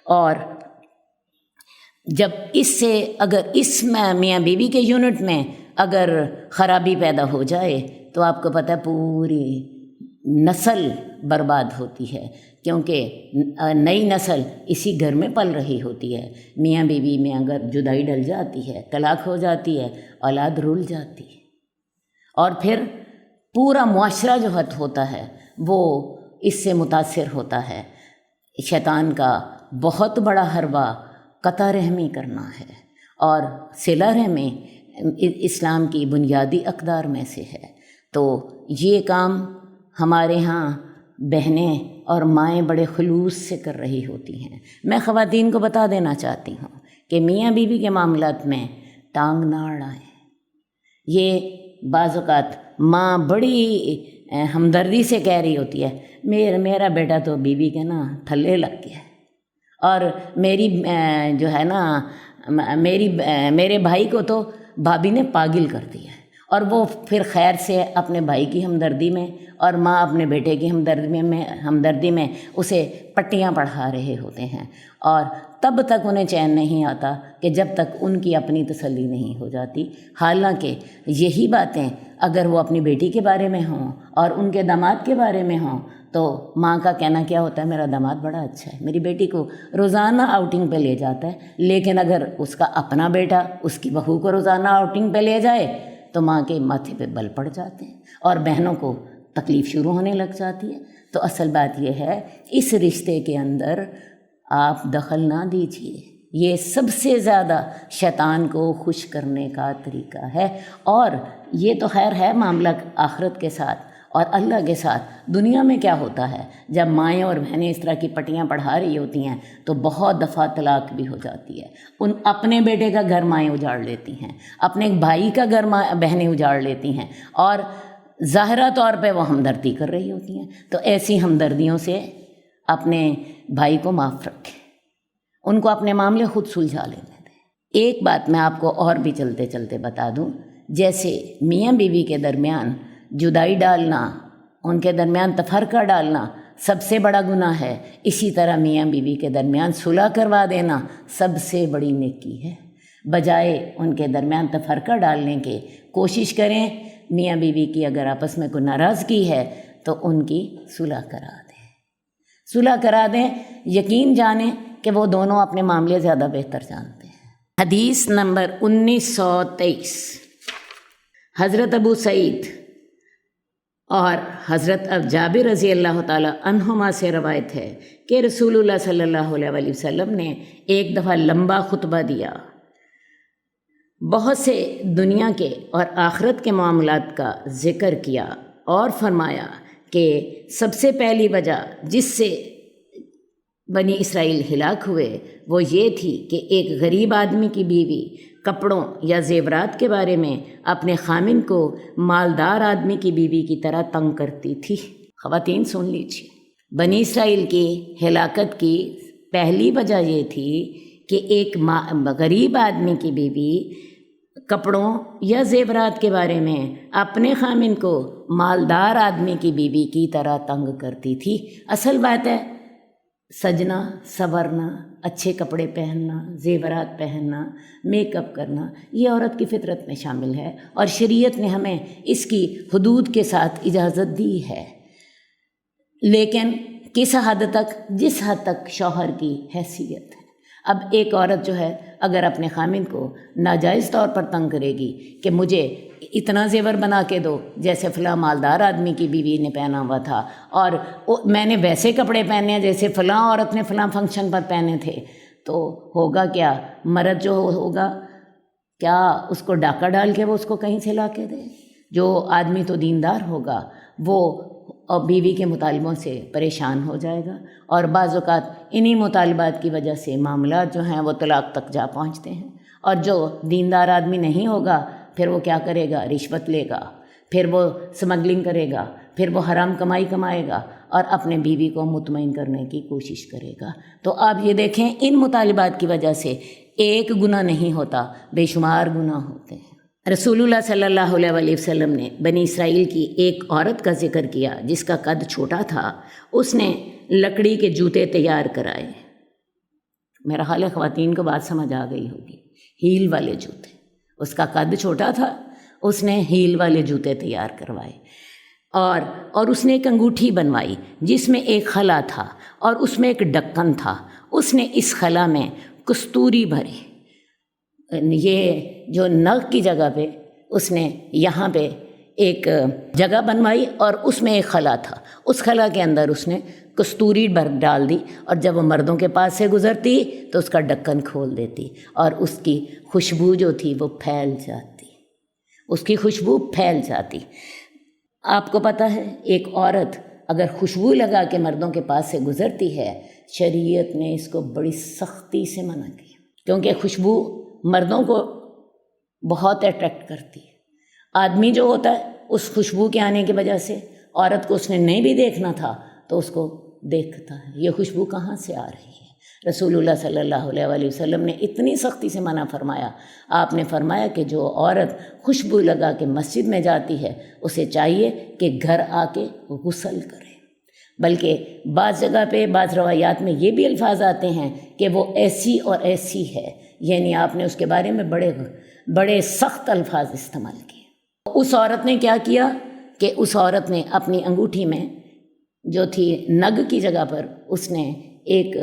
اور جب اگر اس میاں بیوی کے یونٹ میں اگر خرابی پیدا ہو جائے تو آپ کو پتہ ہے پوری نسل برباد ہوتی ہے، کیونکہ نئی نسل اسی گھر میں پل رہی ہوتی ہے. میاں بیوی میں اگر جدائی ڈل جاتی ہے، طلاق ہو جاتی ہے، اولاد رول جاتی ہے، اور پھر پورا معاشرہ جو ہوتا ہے وہ اس سے متاثر ہوتا ہے. شیطان کا بہت بڑا حربہ قطع رحمی کرنا ہے، اور صلہ رحمی اسلام کی بنیادی اقدار میں سے ہے. تو یہ کام ہمارے ہاں بہنیں اور مائیں بڑے خلوص سے کر رہی ہوتی ہیں. میں خواتین کو بتا دینا چاہتی ہوں کہ میاں بیوی کے معاملات میں ٹانگ نہ اڑائیں. یہ بعض اوقات ماں بڑی ہمدردی سے کہہ رہی ہوتی ہے میرا بیٹا تو بیوی کے نا تھلے لگ گیا ہے، اور میری جو ہے نا میرے بھائی کو تو بھابھی نے پاگل کر دیا ہے. اور وہ پھر خیر سے اپنے بھائی کی ہمدردی میں اور ماں اپنے بیٹے کی ہمدردی میں اسے پٹیاں پڑھا رہے ہوتے ہیں، اور تب تک انہیں چین نہیں آتا کہ جب تک ان کی اپنی تسلی نہیں ہو جاتی. حالانکہ یہی باتیں اگر وہ اپنی بیٹی کے بارے میں ہوں اور ان کے داماد کے بارے میں ہوں تو ماں کا کہنا کیا ہوتا ہے؟ میرا داماد بڑا اچھا ہے، میری بیٹی کو روزانہ آؤٹنگ پہ لے جاتا ہے. لیکن اگر اس کا اپنا بیٹا اس کی بہو کو روزانہ آؤٹنگ پہ لے جائے تو ماں کے ماتھے پہ بل پڑ جاتے ہیں اور بہنوں کو تکلیف شروع ہونے لگ جاتی ہے. تو اصل بات یہ ہے اس رشتے کے اندر آپ دخل نہ دیجیے. یہ سب سے زیادہ شیطان کو خوش کرنے کا طریقہ ہے. اور یہ تو خیر ہے معاملہ آخرت کے ساتھ اور اللہ کے ساتھ. دنیا میں کیا ہوتا ہے جب مائیں اور بہنیں اس طرح کی پٹیاں پڑھا رہی ہوتی ہیں تو بہت دفعہ طلاق بھی ہو جاتی ہے. اپنے بیٹے کا گھر مائیں اجاڑ لیتی ہیں، اپنے بھائی کا گھر بہنیں اجاڑ لیتی ہیں، اور ظاہرہ طور پہ وہ ہمدردی کر رہی ہوتی ہیں. تو ایسی ہمدردیوں سے اپنے بھائی کو معاف رکھیں، ان کو اپنے معاملے خود سلجھا لینے دیں. ایک بات میں آپ کو اور بھی چلتے چلتے بتا دوں، جیسے میاں بیوی کے درمیان جدائی ڈالنا، ان کے درمیان تفرقہ ڈالنا سب سے بڑا گناہ ہے، اسی طرح میاں بیوی کے درمیان صلح کروا دینا سب سے بڑی نیکی ہے. بجائے ان کے درمیان تفرقہ ڈالنے کے کوشش کریں میاں بیوی کی اگر آپس میں کوئی ناراضگی ہے تو ان کی صلح کرا دیں. یقین جانیں کہ وہ دونوں اپنے معاملے زیادہ بہتر جانتے ہیں. حدیث نمبر 1923. حضرت ابو سعید اور حضرت جابر رضی اللہ تعالی عنہما سے روایت ہے کہ رسول اللہ صلی اللہ علیہ وسلم نے ایک دفعہ لمبا خطبہ دیا، بہت سے دنیا کے اور آخرت کے معاملات کا ذکر کیا، اور فرمایا کہ سب سے پہلی وجہ جس سے بنی اسرائیل ہلاک ہوئے وہ یہ تھی کہ ایک غریب آدمی کی بیوی کپڑوں یا زیورات کے بارے میں اپنے خامن کو مالدار آدمی کی بیوی کی طرح تنگ کرتی تھی. خواتین سن لیجیے، بنی اسرائیل کی ہلاکت کی پہلی وجہ یہ تھی کہ ایک غریب آدمی کی بیوی کپڑوں یا زیورات کے بارے میں اپنے خامن کو مالدار آدمی کی بیوی کی طرح تنگ کرتی تھی. اصل بات ہے سجنا، سنورنا، اچھے کپڑے پہننا، زیورات پہننا، میک اپ کرنا، یہ عورت کی فطرت میں شامل ہے، اور شریعت نے ہمیں اس کی حدود کے ساتھ اجازت دی ہے. لیکن کس حد تک؟ جس حد تک شوہر کی حیثیت ہے. اب ایک عورت جو ہے اگر اپنے خامن کو ناجائز طور پر تنگ کرے گی کہ مجھے اتنا زیور بنا کے دو جیسے فلاں مالدار آدمی کی بیوی نے پہنا ہوا تھا، اور میں نے ویسے کپڑے پہنے ہیں جیسے فلاں عورت نے فلاں فنکشن پر پہنے تھے، تو ہوگا کیا؟ مرد جو ہوگا کیا اس کو ڈاکہ ڈال کے وہ اس کو کہیں سے لا کے دے؟ جو آدمی تو دیندار ہوگا وہ بیوی کے مطالبوں سے پریشان ہو جائے گا، اور بعض اوقات انہی مطالبات کی وجہ سے معاملات جو ہیں وہ طلاق تک جا پہنچتے ہیں۔ اور جو دیندار آدمی نہیں ہوگا پھر وہ کیا کرے گا؟ رشوت لے گا، پھر وہ اسمگلنگ کرے گا، پھر وہ حرام کمائی کمائے گا اور اپنے بیوی کو مطمئن کرنے کی کوشش کرے گا۔ تو آپ یہ دیکھیں، ان مطالبات کی وجہ سے ایک گناہ نہیں ہوتا، بے شمار گناہ ہوتے ہیں۔ رسول اللہ صلی اللہ علیہ وسلم نے بنی اسرائیل کی ایک عورت کا ذکر کیا جس کا قد چھوٹا تھا۔ اس نے لکڑی کے جوتے تیار کرائے۔ میرا خیال ہے خواتین کو بات سمجھ آ گئی ہوگی، ہیل والے جوتے۔ اس کا قد چھوٹا تھا، اس نے ہیل والے جوتے تیار کروائے، اور اس نے ایک انگوٹھی بنوائی جس میں ایک خلا تھا اور اس میں ایک ڈھکن تھا۔ اس نے اس خلا میں کستوری بھری، یہ جو نگ کی جگہ پہ اس نے یہاں پہ ایک جگہ بنوائی اور اس میں ایک خلا تھا، اس خلا کے اندر اس نے کستوری ڈال دی، اور جب وہ مردوں کے پاس سے گزرتی تو اس کا ڈھکن کھول دیتی اور اس کی خوشبو جو تھی وہ پھیل جاتی، اس کی خوشبو پھیل جاتی۔ آپ کو پتہ ہے ایک عورت اگر خوشبو لگا کے مردوں کے پاس سے گزرتی ہے، شریعت نے اس کو بڑی سختی سے منع کیا، کیونکہ خوشبو مردوں کو بہت اٹریکٹ کرتی ہے۔ آدمی جو ہوتا ہے اس خوشبو کے آنے کی وجہ سے عورت کو اس نے نہیں بھی دیکھنا تھا تو اس کو دیکھتا ہے، یہ خوشبو کہاں سے آ رہی ہے۔ رسول اللہ صلی اللہ علیہ وسلم نے اتنی سختی سے منع فرمایا۔ آپ نے فرمایا کہ جو عورت خوشبو لگا کے مسجد میں جاتی ہے اسے چاہیے کہ گھر آ کے غسل کرے، بلکہ بعض جگہ پہ بعض روایات میں یہ بھی الفاظ آتے ہیں کہ وہ ایسی اور ایسی ہے، یعنی آپ نے اس کے بارے میں بڑے سخت الفاظ استعمال کیے۔ اس عورت نے کیا کیا کہ اس عورت نے اپنی انگوٹھی میں جو تھی نگ کی جگہ پر اس نے ایک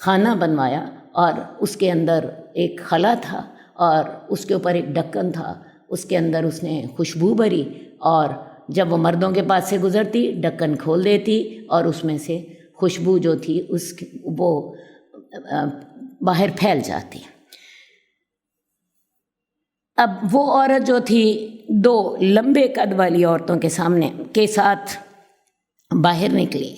خانہ بنوایا، اور اس کے اندر ایک خلا تھا اور اس کے اوپر ایک ڈھکن تھا، اس کے اندر اس نے خوشبو بھری، اور جب وہ مردوں کے پاس سے گزرتی ڈھکن کھول دیتی اور اس میں سے خوشبو جو تھی وہ باہر پھیل جاتی۔ اب وہ عورت جو تھی دو لمبے قد والی عورتوں کے ساتھ باہر نکلی۔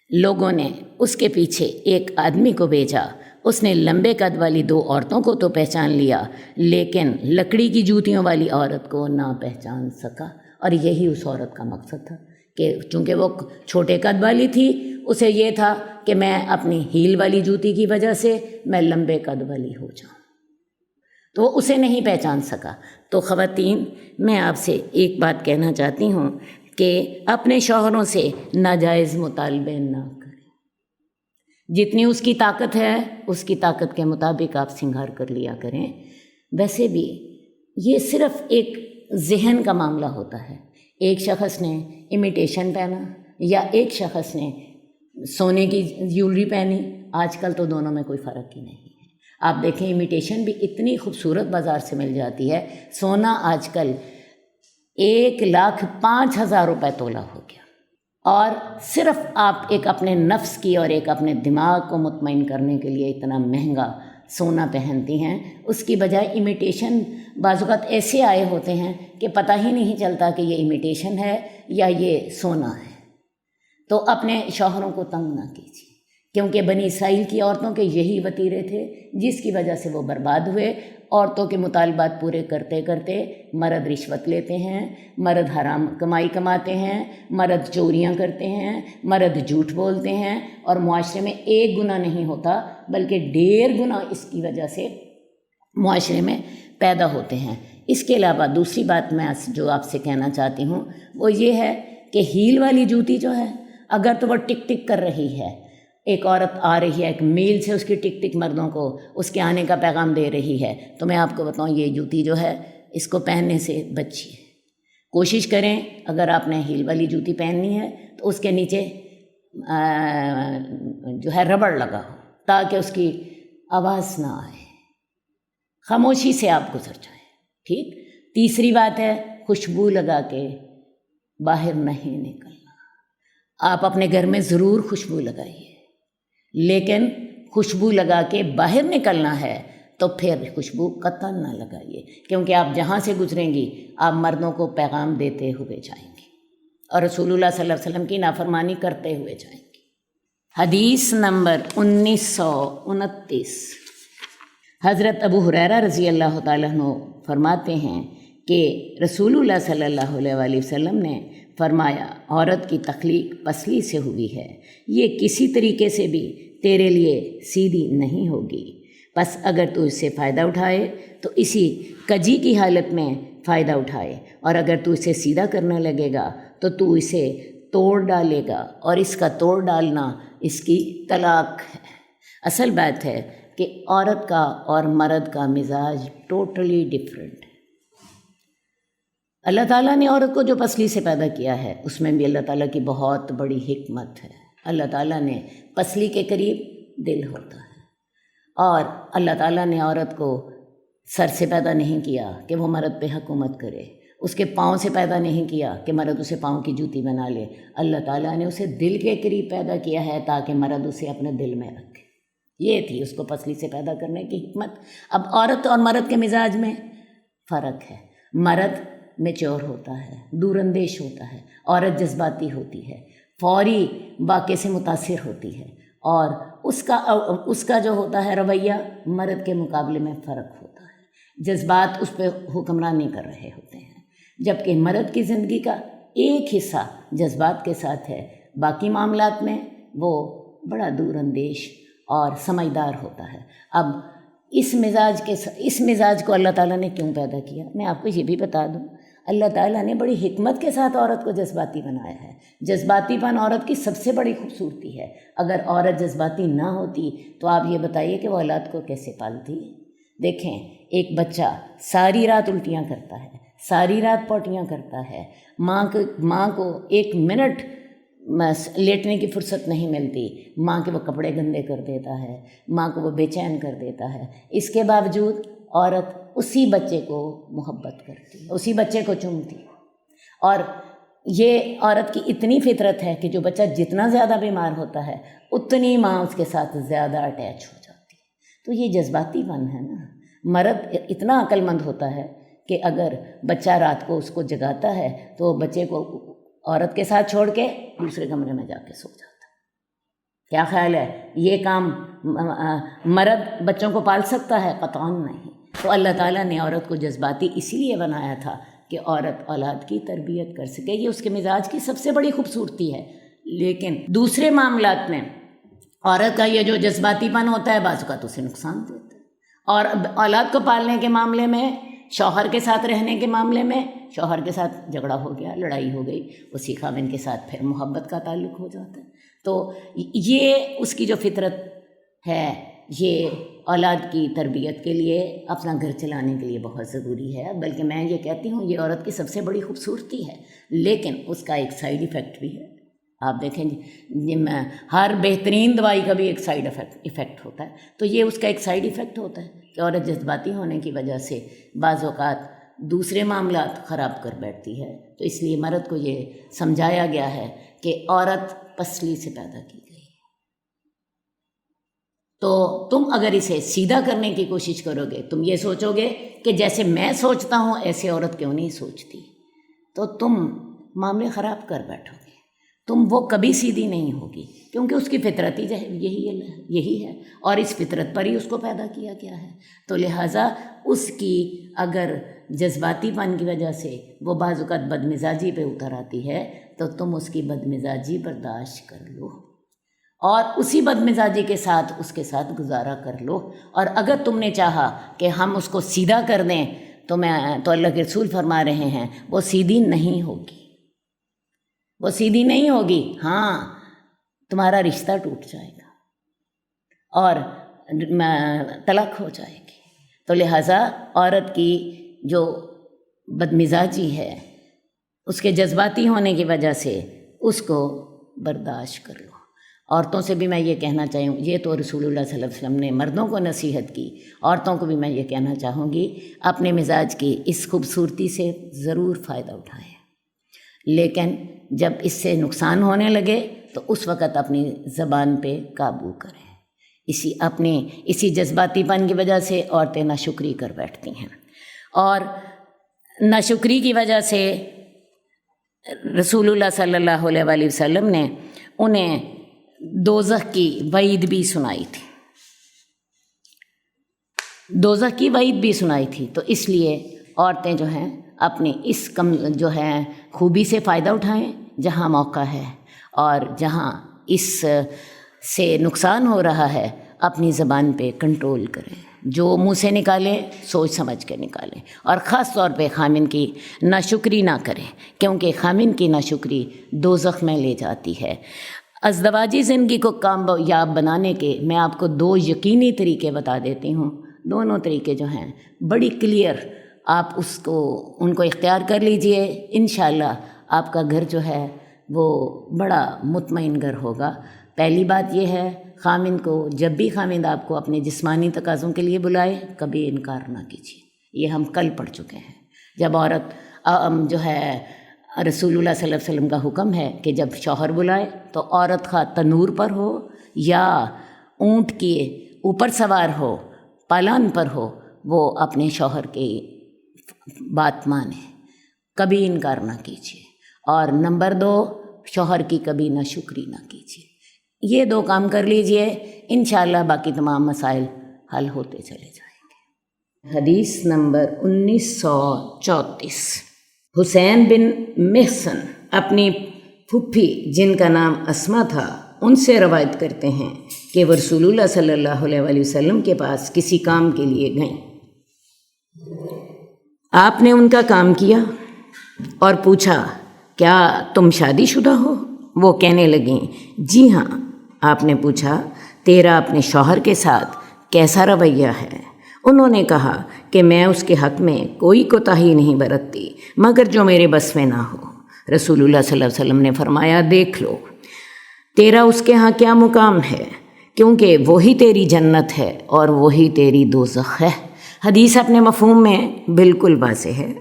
لوگوں نے اس کے پیچھے ایک آدمی کو بھیجا، اس نے لمبے قد والی دو عورتوں کو تو پہچان لیا لیکن لکڑی کی جوتیوں والی عورت کو نہ پہچان سکا، اور یہی اس عورت کا مقصد تھا کہ چونکہ وہ چھوٹے قد والی تھی، اسے یہ تھا کہ میں اپنی ہیل والی جوتی کی وجہ سے میں لمبے قد والی ہو جاؤں، تو وہ اسے نہیں پہچان سکا۔ تو خواتین، میں آپ سے ایک بات کہنا چاہتی ہوں کہ اپنے شوہروں سے ناجائز مطالبے نہ کریں۔ جتنی اس کی طاقت ہے اس کی طاقت کے مطابق آپ سنگھار کر لیا کریں۔ ویسے بھی یہ صرف ایک ذہن کا معاملہ ہوتا ہے۔ ایک شخص نے امیٹیشن پہنا یا ایک شخص نے سونے کی جیولری پہنی، آج کل تو دونوں میں کوئی فرق ہی نہیں ہے۔ آپ دیکھیں امیٹیشن بھی اتنی خوبصورت بازار سے مل جاتی ہے، سونا آج کل 1,05,000 روپے تولہ ہو گیا، اور صرف آپ ایک اپنے نفس کی اور ایک اپنے دماغ کو مطمئن کرنے کے لیے اتنا مہنگا سونا پہنتی ہیں، اس کی بجائے امیٹیشن بعض اوقات ایسے آئے ہوتے ہیں کہ پتہ ہی نہیں چلتا کہ یہ امیٹیشن ہے یا یہ سونا ہے۔ تو اپنے شوہروں کو تنگ نہ کیجیے، کیونکہ بنی اسرائیل کی عورتوں کے یہی وتیرے تھے جس کی وجہ سے وہ برباد ہوئے۔ عورتوں کے مطالبات پورے کرتے کرتے مرد رشوت لیتے ہیں، مرد حرام کمائی کماتے ہیں، مرد چوریاں کرتے ہیں، مرد جھوٹ بولتے ہیں، اور معاشرے میں ایک گناہ نہیں ہوتا بلکہ 1.5 گناہ اس کی وجہ سے معاشرے میں پیدا ہوتے ہیں۔ اس کے علاوہ دوسری بات میں جو آپ سے کہنا چاہتی ہوں وہ یہ ہے کہ ہیل والی جوتی جو ہے، اگر تو وہ ٹک ٹک کر رہی ہے، ایک عورت آ رہی ہے، ایک میل سے اس کی ٹک ٹک مردوں کو اس کے آنے کا پیغام دے رہی ہے، تو میں آپ کو بتاؤں یہ جوتی جو ہے اس کو پہننے سے بچیے۔ کوشش کریں اگر آپ نے ہیل والی جوتی پہننی ہے تو اس کے نیچے جو ہے ربڑ لگا ہو تاکہ اس کی آواز نہ آئے، خاموشی سے آپ گزر جائیں، ٹھیک۔ تیسری بات ہے خوشبو لگا کے باہر نہیں نکلنا۔ آپ اپنے گھر میں ضرور خوشبو لگائیے، لیکن خوشبو لگا کے باہر نکلنا ہے تو پھر خوشبو قطعاً نہ لگائیے، کیونکہ آپ جہاں سے گزریں گی آپ مردوں کو پیغام دیتے ہوئے جائیں گی اور رسول اللہ صلی اللہ علیہ وسلم کی نافرمانی کرتے ہوئے جائیں گی۔ حدیث نمبر 1929، حضرت ابو ہریرہ رضی اللہ تعالیٰ عنہ فرماتے ہیں کہ رسول اللہ صلی اللہ علیہ وآلہ وسلم نے فرمایا، عورت کی تخلیق پسلی سے ہوئی ہے، یہ کسی طریقے سے بھی تیرے لیے سیدھی نہیں ہوگی، بس اگر تو اس سے فائدہ اٹھائے تو اسی کجی کی حالت میں فائدہ اٹھائے، اور اگر تو اسے سیدھا کرنے لگے گا تو تو اسے توڑ ڈالے گا، اور اس کا توڑ ڈالنا اس کی طلاق ہے۔ اصل بات ہے کہ عورت کا اور مرد کا مزاج ٹوٹلی ڈیفرنٹ ہے۔ اللہ تعالیٰ نے عورت کو جو پسلی سے پیدا کیا ہے اس میں بھی اللہ تعالیٰ کی بہت بڑی حکمت ہے۔ اللہ تعالیٰ نے پسلی کے قریب دل ہوتا ہے، اور اللہ تعالیٰ نے عورت کو سر سے پیدا نہیں کیا کہ وہ مرد پہ حکومت کرے، اس کے پاؤں سے پیدا نہیں کیا کہ مرد اسے پاؤں کی جوتی بنا لے، اللہ تعالیٰ نے اسے دل کے قریب پیدا کیا ہے تاکہ مرد اسے اپنے دل میں رکھے۔ یہ تھی اس کو پسلی سے پیدا کرنے کی حکمت۔ اب عورت اور مرد کے مزاج میں فرق ہے۔ مرد میچور ہوتا ہے، دور اندیش ہوتا ہے، عورت جذباتی ہوتی ہے، فوری واقعے سے متاثر ہوتی ہے، اور اس کا جو ہوتا ہے رویہ مرد کے مقابلے میں فرق ہوتا ہے۔ جذبات اس پہ حکمرانی کر رہے ہوتے ہیں، جبکہ مرد کی زندگی کا ایک حصہ جذبات کے ساتھ ہے، باقی معاملات میں وہ بڑا دور اندیش اور سمجھدار ہوتا ہے۔ اب اس مزاج کو اللہ تعالیٰ نے کیوں پیدا کیا، میں آپ کو یہ بھی بتا دوں۔ اللہ تعالیٰ نے بڑی حکمت کے ساتھ عورت کو جذباتی بنایا ہے۔ جذباتی پن عورت کی سب سے بڑی خوبصورتی ہے۔ اگر عورت جذباتی نہ ہوتی تو آپ یہ بتائیے کہ وہ اولاد کو کیسے پالتی؟ دیکھیں، ایک بچہ ساری رات الٹیاں کرتا ہے، ساری رات پوٹیاں کرتا ہے، ماں کو ایک منٹ لیٹنے کی فرصت نہیں ملتی، ماں کے وہ کپڑے گندے کر دیتا ہے، ماں کو وہ بے چین کر دیتا ہے۔ اس کے باوجود عورت اسی بچے کو محبت کرتی ہے، اسی بچے کو چومتی ہے، اور یہ عورت کی اتنی فطرت ہے کہ جو بچہ جتنا زیادہ بیمار ہوتا ہے اتنی ماں اس کے ساتھ زیادہ اٹیچ ہو جاتی ہے۔ تو یہ جذباتی پن ہے نا۔ مرد اتنا عقل مند ہوتا ہے کہ اگر بچہ رات کو اس کو جگاتا ہے تو وہ بچے کو عورت کے ساتھ چھوڑ کے دوسرے کمرے میں جا کے سو جاتا ہے۔ کیا خیال ہے، یہ کام مرد بچوں کو پال سکتا ہے؟ قطعاً نہیں۔ تو اللہ تعالیٰ نے عورت کو جذباتی اسی لیے بنایا تھا کہ عورت اولاد کی تربیت کر سکے، یہ اس کے مزاج کی سب سے بڑی خوبصورتی ہے۔ لیکن دوسرے معاملات میں عورت کا یہ جو جذباتی پن ہوتا ہے بعض اوقات اسے نقصان دیتا ہے، اور اولاد کو پالنے کے معاملے میں، شوہر کے ساتھ رہنے کے معاملے میں، شوہر کے ساتھ جھگڑا ہو گیا، لڑائی ہو گئی، اسی خاوند کے ساتھ پھر محبت کا تعلق ہو جاتا ہے۔ تو یہ اس کی جو فطرت ہے، یہ اولاد کی تربیت کے لیے، اپنا گھر چلانے کے لیے بہت ضروری ہے۔ بلکہ میں یہ کہتی ہوں یہ عورت کی سب سے بڑی خوبصورتی ہے، لیکن اس کا ایک سائیڈ ایفیکٹ بھی ہے۔ آپ دیکھیں ہر بہترین دوائی کا بھی ایک سائیڈ ایفیکٹ ہوتا ہے، تو یہ اس کا ایک سائیڈ ایفیکٹ ہوتا ہے کہ عورت جذباتی ہونے کی وجہ سے بعض اوقات دوسرے معاملات خراب کر بیٹھتی ہے۔ تو اس لیے مرد کو یہ سمجھایا گیا ہے کہ عورت پسلی سے پیدا کی گئی ہے، تو تم اگر اسے سیدھا کرنے کی کوشش کرو گے، تم یہ سوچو گے کہ جیسے میں سوچتا ہوں ایسے عورت کیوں نہیں سوچتی، تو تم معاملے خراب کر بیٹھو گے، تم وہ کبھی سیدھی نہیں ہوگی، کیونکہ اس کی فطرت ہی یہی ہے، اور اس فطرت پر ہی اس کو پیدا کیا گیا ہے۔ تو لہٰذا اس کی اگر جذباتی پن کی وجہ سے وہ بعض اوقات بدمزاجی پہ اتر آتی ہے تو تم اس کی بدمزاجی برداشت کر لو، اور اسی بدمزاجی کے ساتھ اس کے ساتھ گزارا کر لو۔ اور اگر تم نے چاہا کہ ہم اس کو سیدھا کر دیں تو اللہ کے رسول فرما رہے ہیں وہ سیدھی نہیں ہوگی، وہ سیدھی نہیں ہوگی، ہاں تمہارا رشتہ ٹوٹ جائے گا اور طلاق ہو جائے گی۔ تو لہٰذا عورت کی جو بدمزاجی ہے، اس کے جذباتی ہونے کی وجہ سے اس کو برداشت کر لو۔ عورتوں سے بھی میں یہ کہنا چاہوں، یہ تو رسول اللہ صلی اللہ علیہ وسلم نے مردوں کو نصیحت کی، عورتوں کو بھی میں یہ کہنا چاہوں گی اپنے مزاج کی اس خوبصورتی سے ضرور فائدہ اٹھائیں، لیکن جب اس سے نقصان ہونے لگے تو اس وقت اپنی زبان پہ قابو کریں۔ اسی جذباتی پن کی وجہ سے عورتیں ناشکری کر بیٹھتی ہیں، اور ناشکری کی وجہ سے رسول اللہ صلی اللہ علیہ وآلہ وسلم نے انہیں دوزخ کی وعید بھی سنائی تھی، دوزخ کی وعید بھی سنائی تھی۔ تو اس لیے عورتیں جو ہیں اپنی اس جو ہے خوبی سے فائدہ اٹھائیں جہاں موقع ہے، اور جہاں اس سے نقصان ہو رہا ہے اپنی زبان پہ کنٹرول کریں، جو منہ سے نکالیں سوچ سمجھ کے نکالیں، اور خاص طور پہ خامن کی ناشکری نہ کریں، کیونکہ خامن کی ناشکری دوزخ میں لے جاتی ہے۔ ازدواجی زندگی کو کامیاب بنانے کے میں آپ کو 2 یقینی طریقے بتا دیتی ہوں۔ دونوں طریقے جو ہیں بڑی کلیئر، آپ ان کو اختیار کر لیجئے، انشاءاللہ آپ کا گھر جو ہے وہ بڑا مطمئن گھر ہوگا۔ پہلی بات یہ ہے، خامن کو جب بھی خامند آپ کو اپنے جسمانی تقاضوں کے لیے بلائے کبھی انکار نہ کیجیے۔ یہ ہم کل پڑھ چکے ہیں، جب عورت جو ہے رسول اللہ صلی اللہ علیہ وسلم کا حکم ہے کہ جب شوہر بلائے تو عورت خواہ تنور پر ہو یا اونٹ کے اوپر سوار ہو، پالان پر ہو، وہ اپنے شوہر کی بات مانے، کبھی انکار نہ کیجیے۔ اور نمبر 2، شوہر کی کبھی ناشکری نہ کیجیے۔ یہ 2 کام کر لیجئے، انشاءاللہ باقی تمام مسائل حل ہوتے چلے جائیں گے۔ حدیث نمبر 1934، حسین بن محسن اپنی پھپھی جن کا نام اسما تھا ان سے روایت کرتے ہیں کہ وہ رسول اللہ صلی اللہ علیہ وآلہ وسلم کے پاس کسی کام کے لیے گئیں۔ آپ نے ان کا کام کیا اور پوچھا، کیا تم شادی شدہ ہو؟ وہ کہنے لگیں، جی ہاں۔ آپ نے پوچھا، تیرا اپنے شوہر کے ساتھ کیسا رویہ ہے؟ انہوں نے کہا کہ میں اس کے حق میں کوئی کوتاہی نہیں برتتی مگر جو میرے بس میں نہ ہو۔ رسول اللہ صلی اللہ علیہ وسلم نے فرمایا، دیکھ لو تیرا اس کے ہاں کیا مقام ہے، کیونکہ وہی تیری جنت ہے اور وہی تیری دوزخ ہے۔ حدیث اپنے مفہوم میں بالکل واضح ہے۔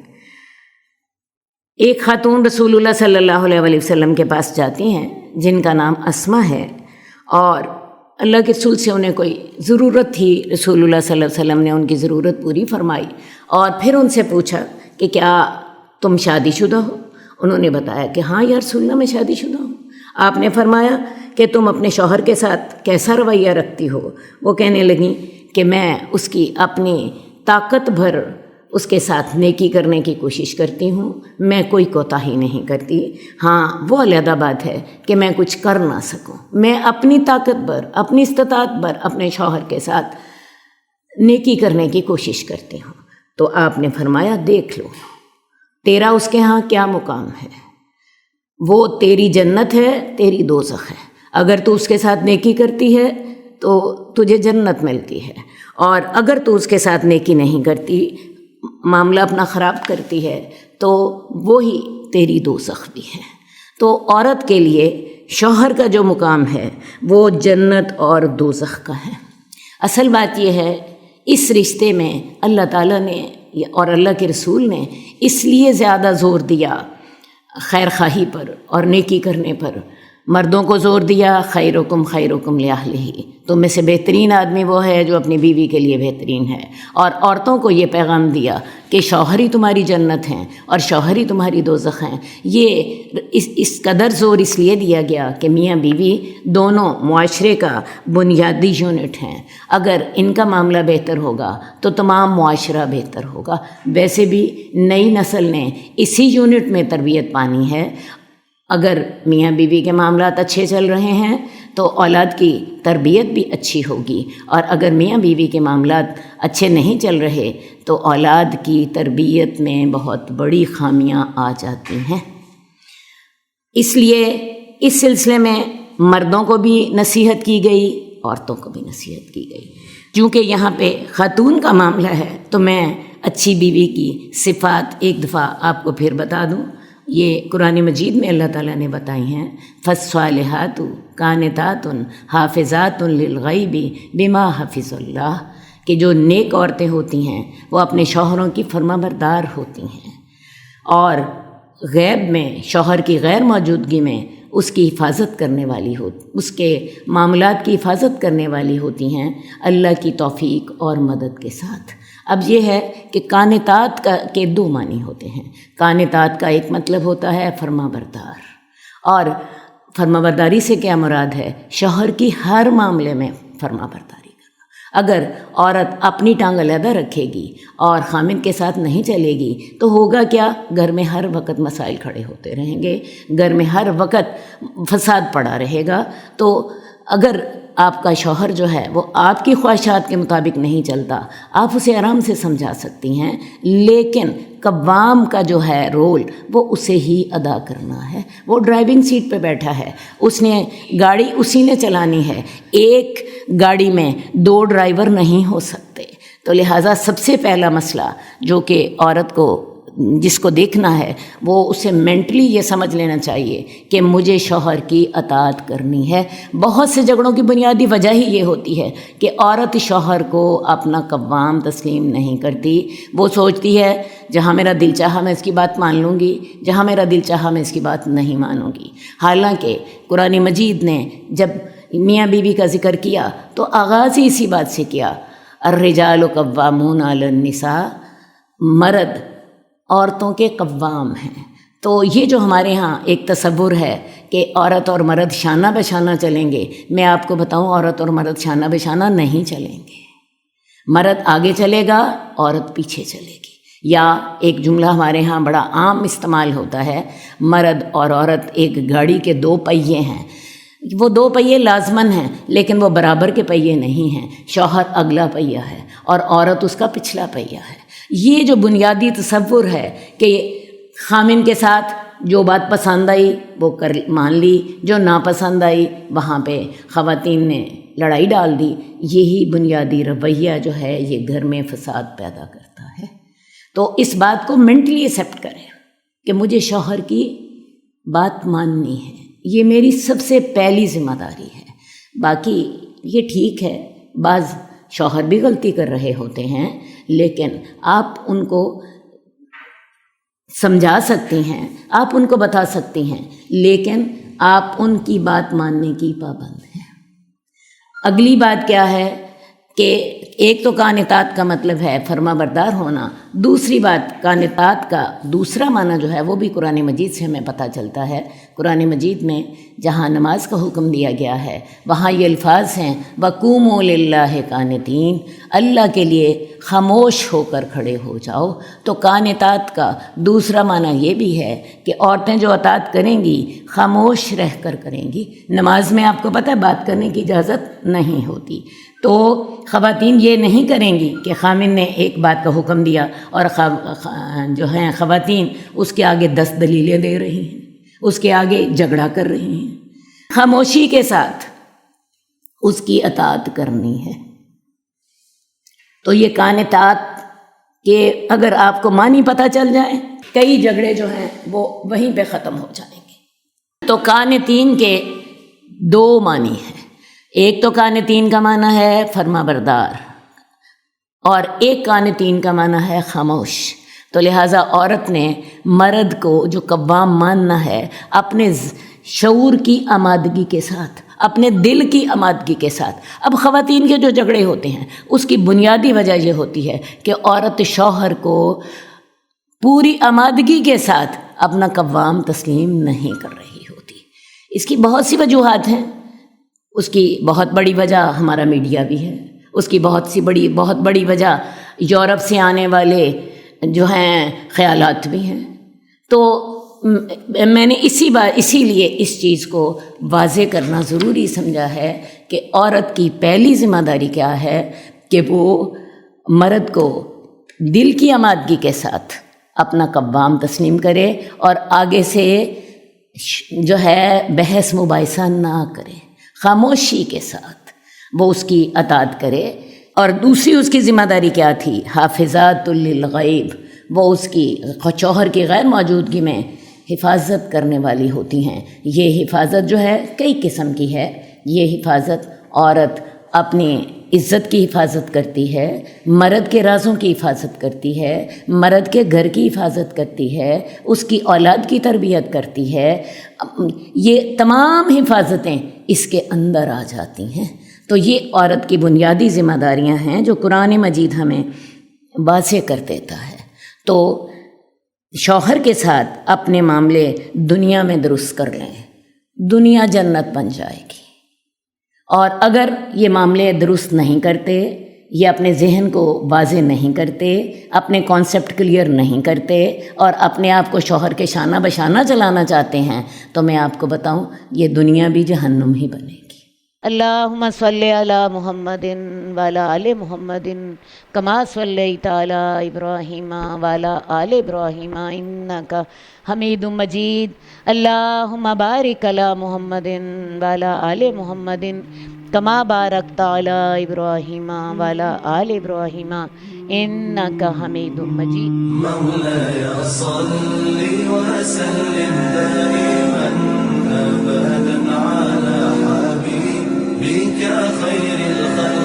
ایک خاتون رسول اللہ صلی اللہ علیہ وآلہ وسلم کے پاس جاتی ہیں جن کا نام اسما ہے، اور اللہ کے رسول سے انہیں کوئی ضرورت تھی۔ رسول اللہ صلی اللہ علیہ وسلم نے ان کی ضرورت پوری فرمائی اور پھر ان سے پوچھا کہ کیا تم شادی شدہ ہو؟ انہوں نے بتایا کہ ہاں یا رسول اللہ میں شادی شدہ ہوں۔ آپ نے فرمایا کہ تم اپنے شوہر کے ساتھ کیسا رویہ رکھتی ہو؟ وہ کہنے لگیں کہ میں اس کی اپنی طاقت بھر اس کے ساتھ نیکی کرنے کی کوشش کرتی ہوں، میں کوئی کوتاہی نہیں کرتی۔ ہاں وہ علیحدہ بات ہے کہ میں کچھ کر نہ سکوں، میں اپنی طاقت بھر، اپنی استطاعت بھر اپنے شوہر کے ساتھ نیکی کرنے کی کوشش کرتی ہوں۔ تو آپ نے فرمایا، دیکھ لو تیرا اس کے ہاں کیا مقام ہے، وہ تیری جنت ہے، تیری دوزخ ہے۔ اگر تو اس کے ساتھ نیکی کرتی ہے تو تجھے جنت ملتی ہے، اور اگر تو اس کے ساتھ نیکی نہیں کرتی، معاملہ اپنا خراب کرتی ہے، تو وہی تیری دوزخ بھی ہے۔ تو عورت کے لیے شوہر کا جو مقام ہے وہ جنت اور دوزخ کا ہے۔ اصل بات یہ ہے، اس رشتے میں اللہ تعالیٰ نے اور اللہ کے رسول نے اس لیے زیادہ زور دیا خیر خواہی پر اور نیکی کرنے پر۔ مردوں کو زور دیا، خیرکم خیرکم لأہلہ، تم میں سے بہترین آدمی وہ ہے جو اپنی بیوی کے لیے بہترین ہے، اور عورتوں کو یہ پیغام دیا کہ شوہر ہی تمہاری جنت ہیں اور شوہر ہی تمہاری دوزخ ہیں۔ یہ اس قدر زور اس لیے دیا گیا کہ میاں بیوی دونوں معاشرے کا بنیادی یونٹ ہیں، اگر ان کا معاملہ بہتر ہوگا تو تمام معاشرہ بہتر ہوگا۔ ویسے بھی نئی نسل نے اسی یونٹ میں تربیت پانی ہے۔ اگر میاں بیوی کے معاملات اچھے چل رہے ہیں تو اولاد کی تربیت بھی اچھی ہوگی، اور اگر میاں بیوی کے معاملات اچھے نہیں چل رہے تو اولاد کی تربیت میں بہت بڑی خامیاں آ جاتی ہیں۔ اس لیے اس سلسلے میں مردوں کو بھی نصیحت کی گئی، عورتوں کو بھی نصیحت کی گئی۔ چونکہ یہاں پہ خاتون کا معاملہ ہے تو میں اچھی بیوی کی صفات ایک دفعہ آپ کو پھر بتا دوں۔ یہ قرآن مجید میں اللہ تعالیٰ نے بتائی ہیں، فالصالحات قانتات حافظات للغیب بما حفظ اللہ، کہ جو نیک عورتیں ہوتی ہیں وہ اپنے شوہروں کی فرما بردار ہوتی ہیں، اور غیب میں شوہر کی غیر موجودگی میں اس کی حفاظت کرنے والی اس کے معاملات کی حفاظت کرنے والی ہوتی ہیں اللہ کی توفیق اور مدد کے ساتھ۔ اب یہ ہے کہ قانتات کے دو معنی ہوتے ہیں۔ قانتات کا ایک مطلب ہوتا ہے فرما بردار، اور فرما برداری سے کیا مراد ہے؟ شوہر کی ہر معاملے میں فرما برداری کرنا۔ اگر عورت اپنی ٹانگ علیحدہ رکھے گی اور خامن کے ساتھ نہیں چلے گی تو ہوگا کیا؟ گھر میں ہر وقت مسائل کھڑے ہوتے رہیں گے، گھر میں ہر وقت فساد پڑا رہے گا۔ تو اگر آپ کا شوہر جو ہے وہ آپ کی خواہشات کے مطابق نہیں چلتا، آپ اسے آرام سے سمجھا سکتی ہیں، لیکن قوام کا جو ہے رول وہ اسے ہی ادا کرنا ہے۔ وہ ڈرائیونگ سیٹ پہ بیٹھا ہے، اس نے گاڑی اسی نے چلانی ہے، ایک گاڑی میں دو ڈرائیور نہیں ہو سکتے۔ تو لہٰذا سب سے پہلا مسئلہ جو کہ عورت کو جس کو دیکھنا ہے وہ اسے مینٹلی یہ سمجھ لینا چاہیے کہ مجھے شوہر کی اطاعت کرنی ہے۔ بہت سے جھگڑوں کی بنیادی وجہ ہی یہ ہوتی ہے کہ عورت شوہر کو اپنا قوام تسلیم نہیں کرتی۔ وہ سوچتی ہے جہاں میرا دل چاہا میں اس کی بات مان لوں گی، جہاں میرا دل چاہا میں اس کی بات نہیں مانوں گی۔ حالانکہ قرآن مجید نے جب میاں بیوی کا ذکر کیا تو آغاز ہی اسی بات سے کیا، الرجال قوامون علی النساء، مرد عورتوں کے قوام ہیں۔ تو یہ جو ہمارے ہاں ایک تصور ہے کہ عورت اور مرد شانہ بہ شانہ چلیں گے، میں آپ کو بتاؤں عورت اور مرد شانہ بہ شانہ نہیں چلیں گے۔ مرد آگے چلے گا، عورت پیچھے چلے گی۔ یا ایک جملہ ہمارے ہاں بڑا عام استعمال ہوتا ہے، مرد اور عورت ایک گاڑی کے دو پہیے ہیں۔ وہ دو پہیے لازماً ہیں لیکن وہ برابر کے پہیے نہیں ہیں۔ شوہر اگلا پہیہ ہے اور عورت اس کا پچھلا پہیہ ہے۔ یہ جو بنیادی تصور ہے کہ خامن کے ساتھ جو بات پسند آئی وہ مان لی، جو ناپسند آئی وہاں پہ خواتین نے لڑائی ڈال دی، یہی بنیادی رویہ جو ہے یہ گھر میں فساد پیدا کرتا ہے۔ تو اس بات کو مینٹلی ایکسیپٹ کریں کہ مجھے شوہر کی بات ماننی ہے، یہ میری سب سے پہلی ذمہ داری ہے۔ باقی یہ ٹھیک ہے، بعض شوہر بھی غلطی کر رہے ہوتے ہیں لیکن آپ ان کو سمجھا سکتی ہیں، آپ ان کو بتا سکتی ہیں، لیکن آپ ان کی بات ماننے کی پابند ہیں۔ اگلی بات کیا ہے کہ ایک تو قانتات کا مطلب ہے فرما بردار ہونا، دوسری بات قانتات کا دوسرا معنی جو ہے وہ بھی قرآن مجید سے ہمیں پتہ چلتا ہے۔ قرآن مجید میں جہاں نماز کا حکم دیا گیا ہے وہاں یہ الفاظ ہیں وَقُومُوا لِلَّهِ قَانِتِينَ، اللہ کے لیے خاموش ہو کر کھڑے ہو جاؤ۔ تو قانتات کا دوسرا معنی یہ بھی ہے کہ عورتیں جو اطاعت کریں گی خاموش رہ کر کریں گی۔ نماز میں آپ کو پتہ ہے بات کرنے کی اجازت نہیں ہوتی، تو خواتین یہ نہیں کریں گی کہ خامن نے ایک بات کا حکم دیا اور جو ہیں خواتین اس کے آگے 10 دلیلیں دے رہی ہیں، اس کے آگے جھگڑا کر رہی ہیں۔ خاموشی کے ساتھ اس کی اطاعت کرنی ہے۔ تو یہ قانتات کہ اگر آپ کو معنی پتہ چل جائے کئی جھگڑے جو ہیں وہ وہیں پہ ختم ہو جائیں گے۔ تو قانتین کے دو معنی ہیں، ایک تو قانتین کا معنی ہے فرما بردار اور ایک قانتین کا معنی ہے خاموش۔ تو لہٰذا عورت نے مرد کو جو قوام ماننا ہے اپنے شعور کی آمادگی کے ساتھ، اپنے دل کی آمادگی کے ساتھ۔ اب خواتین کے جو جھگڑے ہوتے ہیں اس کی بنیادی وجہ یہ ہوتی ہے کہ عورت شوہر کو پوری آمادگی کے ساتھ اپنا قوام تسلیم نہیں کر رہی ہوتی۔ اس کی بہت سی وجوہات ہیں، اس کی بہت بڑی وجہ ہمارا میڈیا بھی ہے، اس کی بہت بڑی وجہ یورپ سے آنے والے جو ہیں خیالات بھی ہیں۔ تو میں نے اسی لیے اس چیز کو واضح کرنا ضروری سمجھا ہے کہ عورت کی پہلی ذمہ داری کیا ہے کہ وہ مرد کو دل کی آمادگی کے ساتھ اپنا قوام تسلیم کرے اور آگے سے جو ہے بحث مباحثہ نہ کرے، خاموشی کے ساتھ وہ اس کی اطاعت کرے۔ اور دوسری اس کی ذمہ داری کیا تھی؟ حافظات للغیب، وہ اس کی شوہر کی غیر موجودگی میں حفاظت کرنے والی ہوتی ہیں۔ یہ حفاظت جو ہے کئی قسم کی ہے۔ یہ حفاظت عورت اپنی عزت کی حفاظت کرتی ہے، مرد کے رازوں کی حفاظت کرتی ہے، مرد کے گھر کی حفاظت کرتی ہے، اس کی اولاد کی تربیت کرتی ہے، یہ تمام حفاظتیں اس کے اندر آ جاتی ہیں۔ تو یہ عورت کی بنیادی ذمہ داریاں ہیں جو قرآن مجید ہمیں واضح کر دیتا ہے۔ تو شوہر کے ساتھ اپنے معاملے دنیا میں درست کر لیں، دنیا جنت بن جائے گی۔ اور اگر یہ معاملے درست نہیں کرتے، یہ اپنے ذہن کو واضح نہیں کرتے، اپنے کانسیپٹ کلیئر نہیں کرتے اور اپنے آپ کو شوہر کے شانہ بشانہ چلانا چاہتے ہیں، تو میں آپ کو بتاؤں یہ دنیا بھی جہنم ہی بنے گی۔ اللہم صلی علی محمد وعلی آل محمد کما صلیت علی ابراہیم وعلی آل ابراہیم انک حمید مجید۔ اللہم بارک علی محمد وعلی آل محمد کما بارکت علی ابراہیم وعلی آل ابراہیم انک حمید مجید۔ مولاي صل وسلم دائما ابدا على حبيبك خير الخلق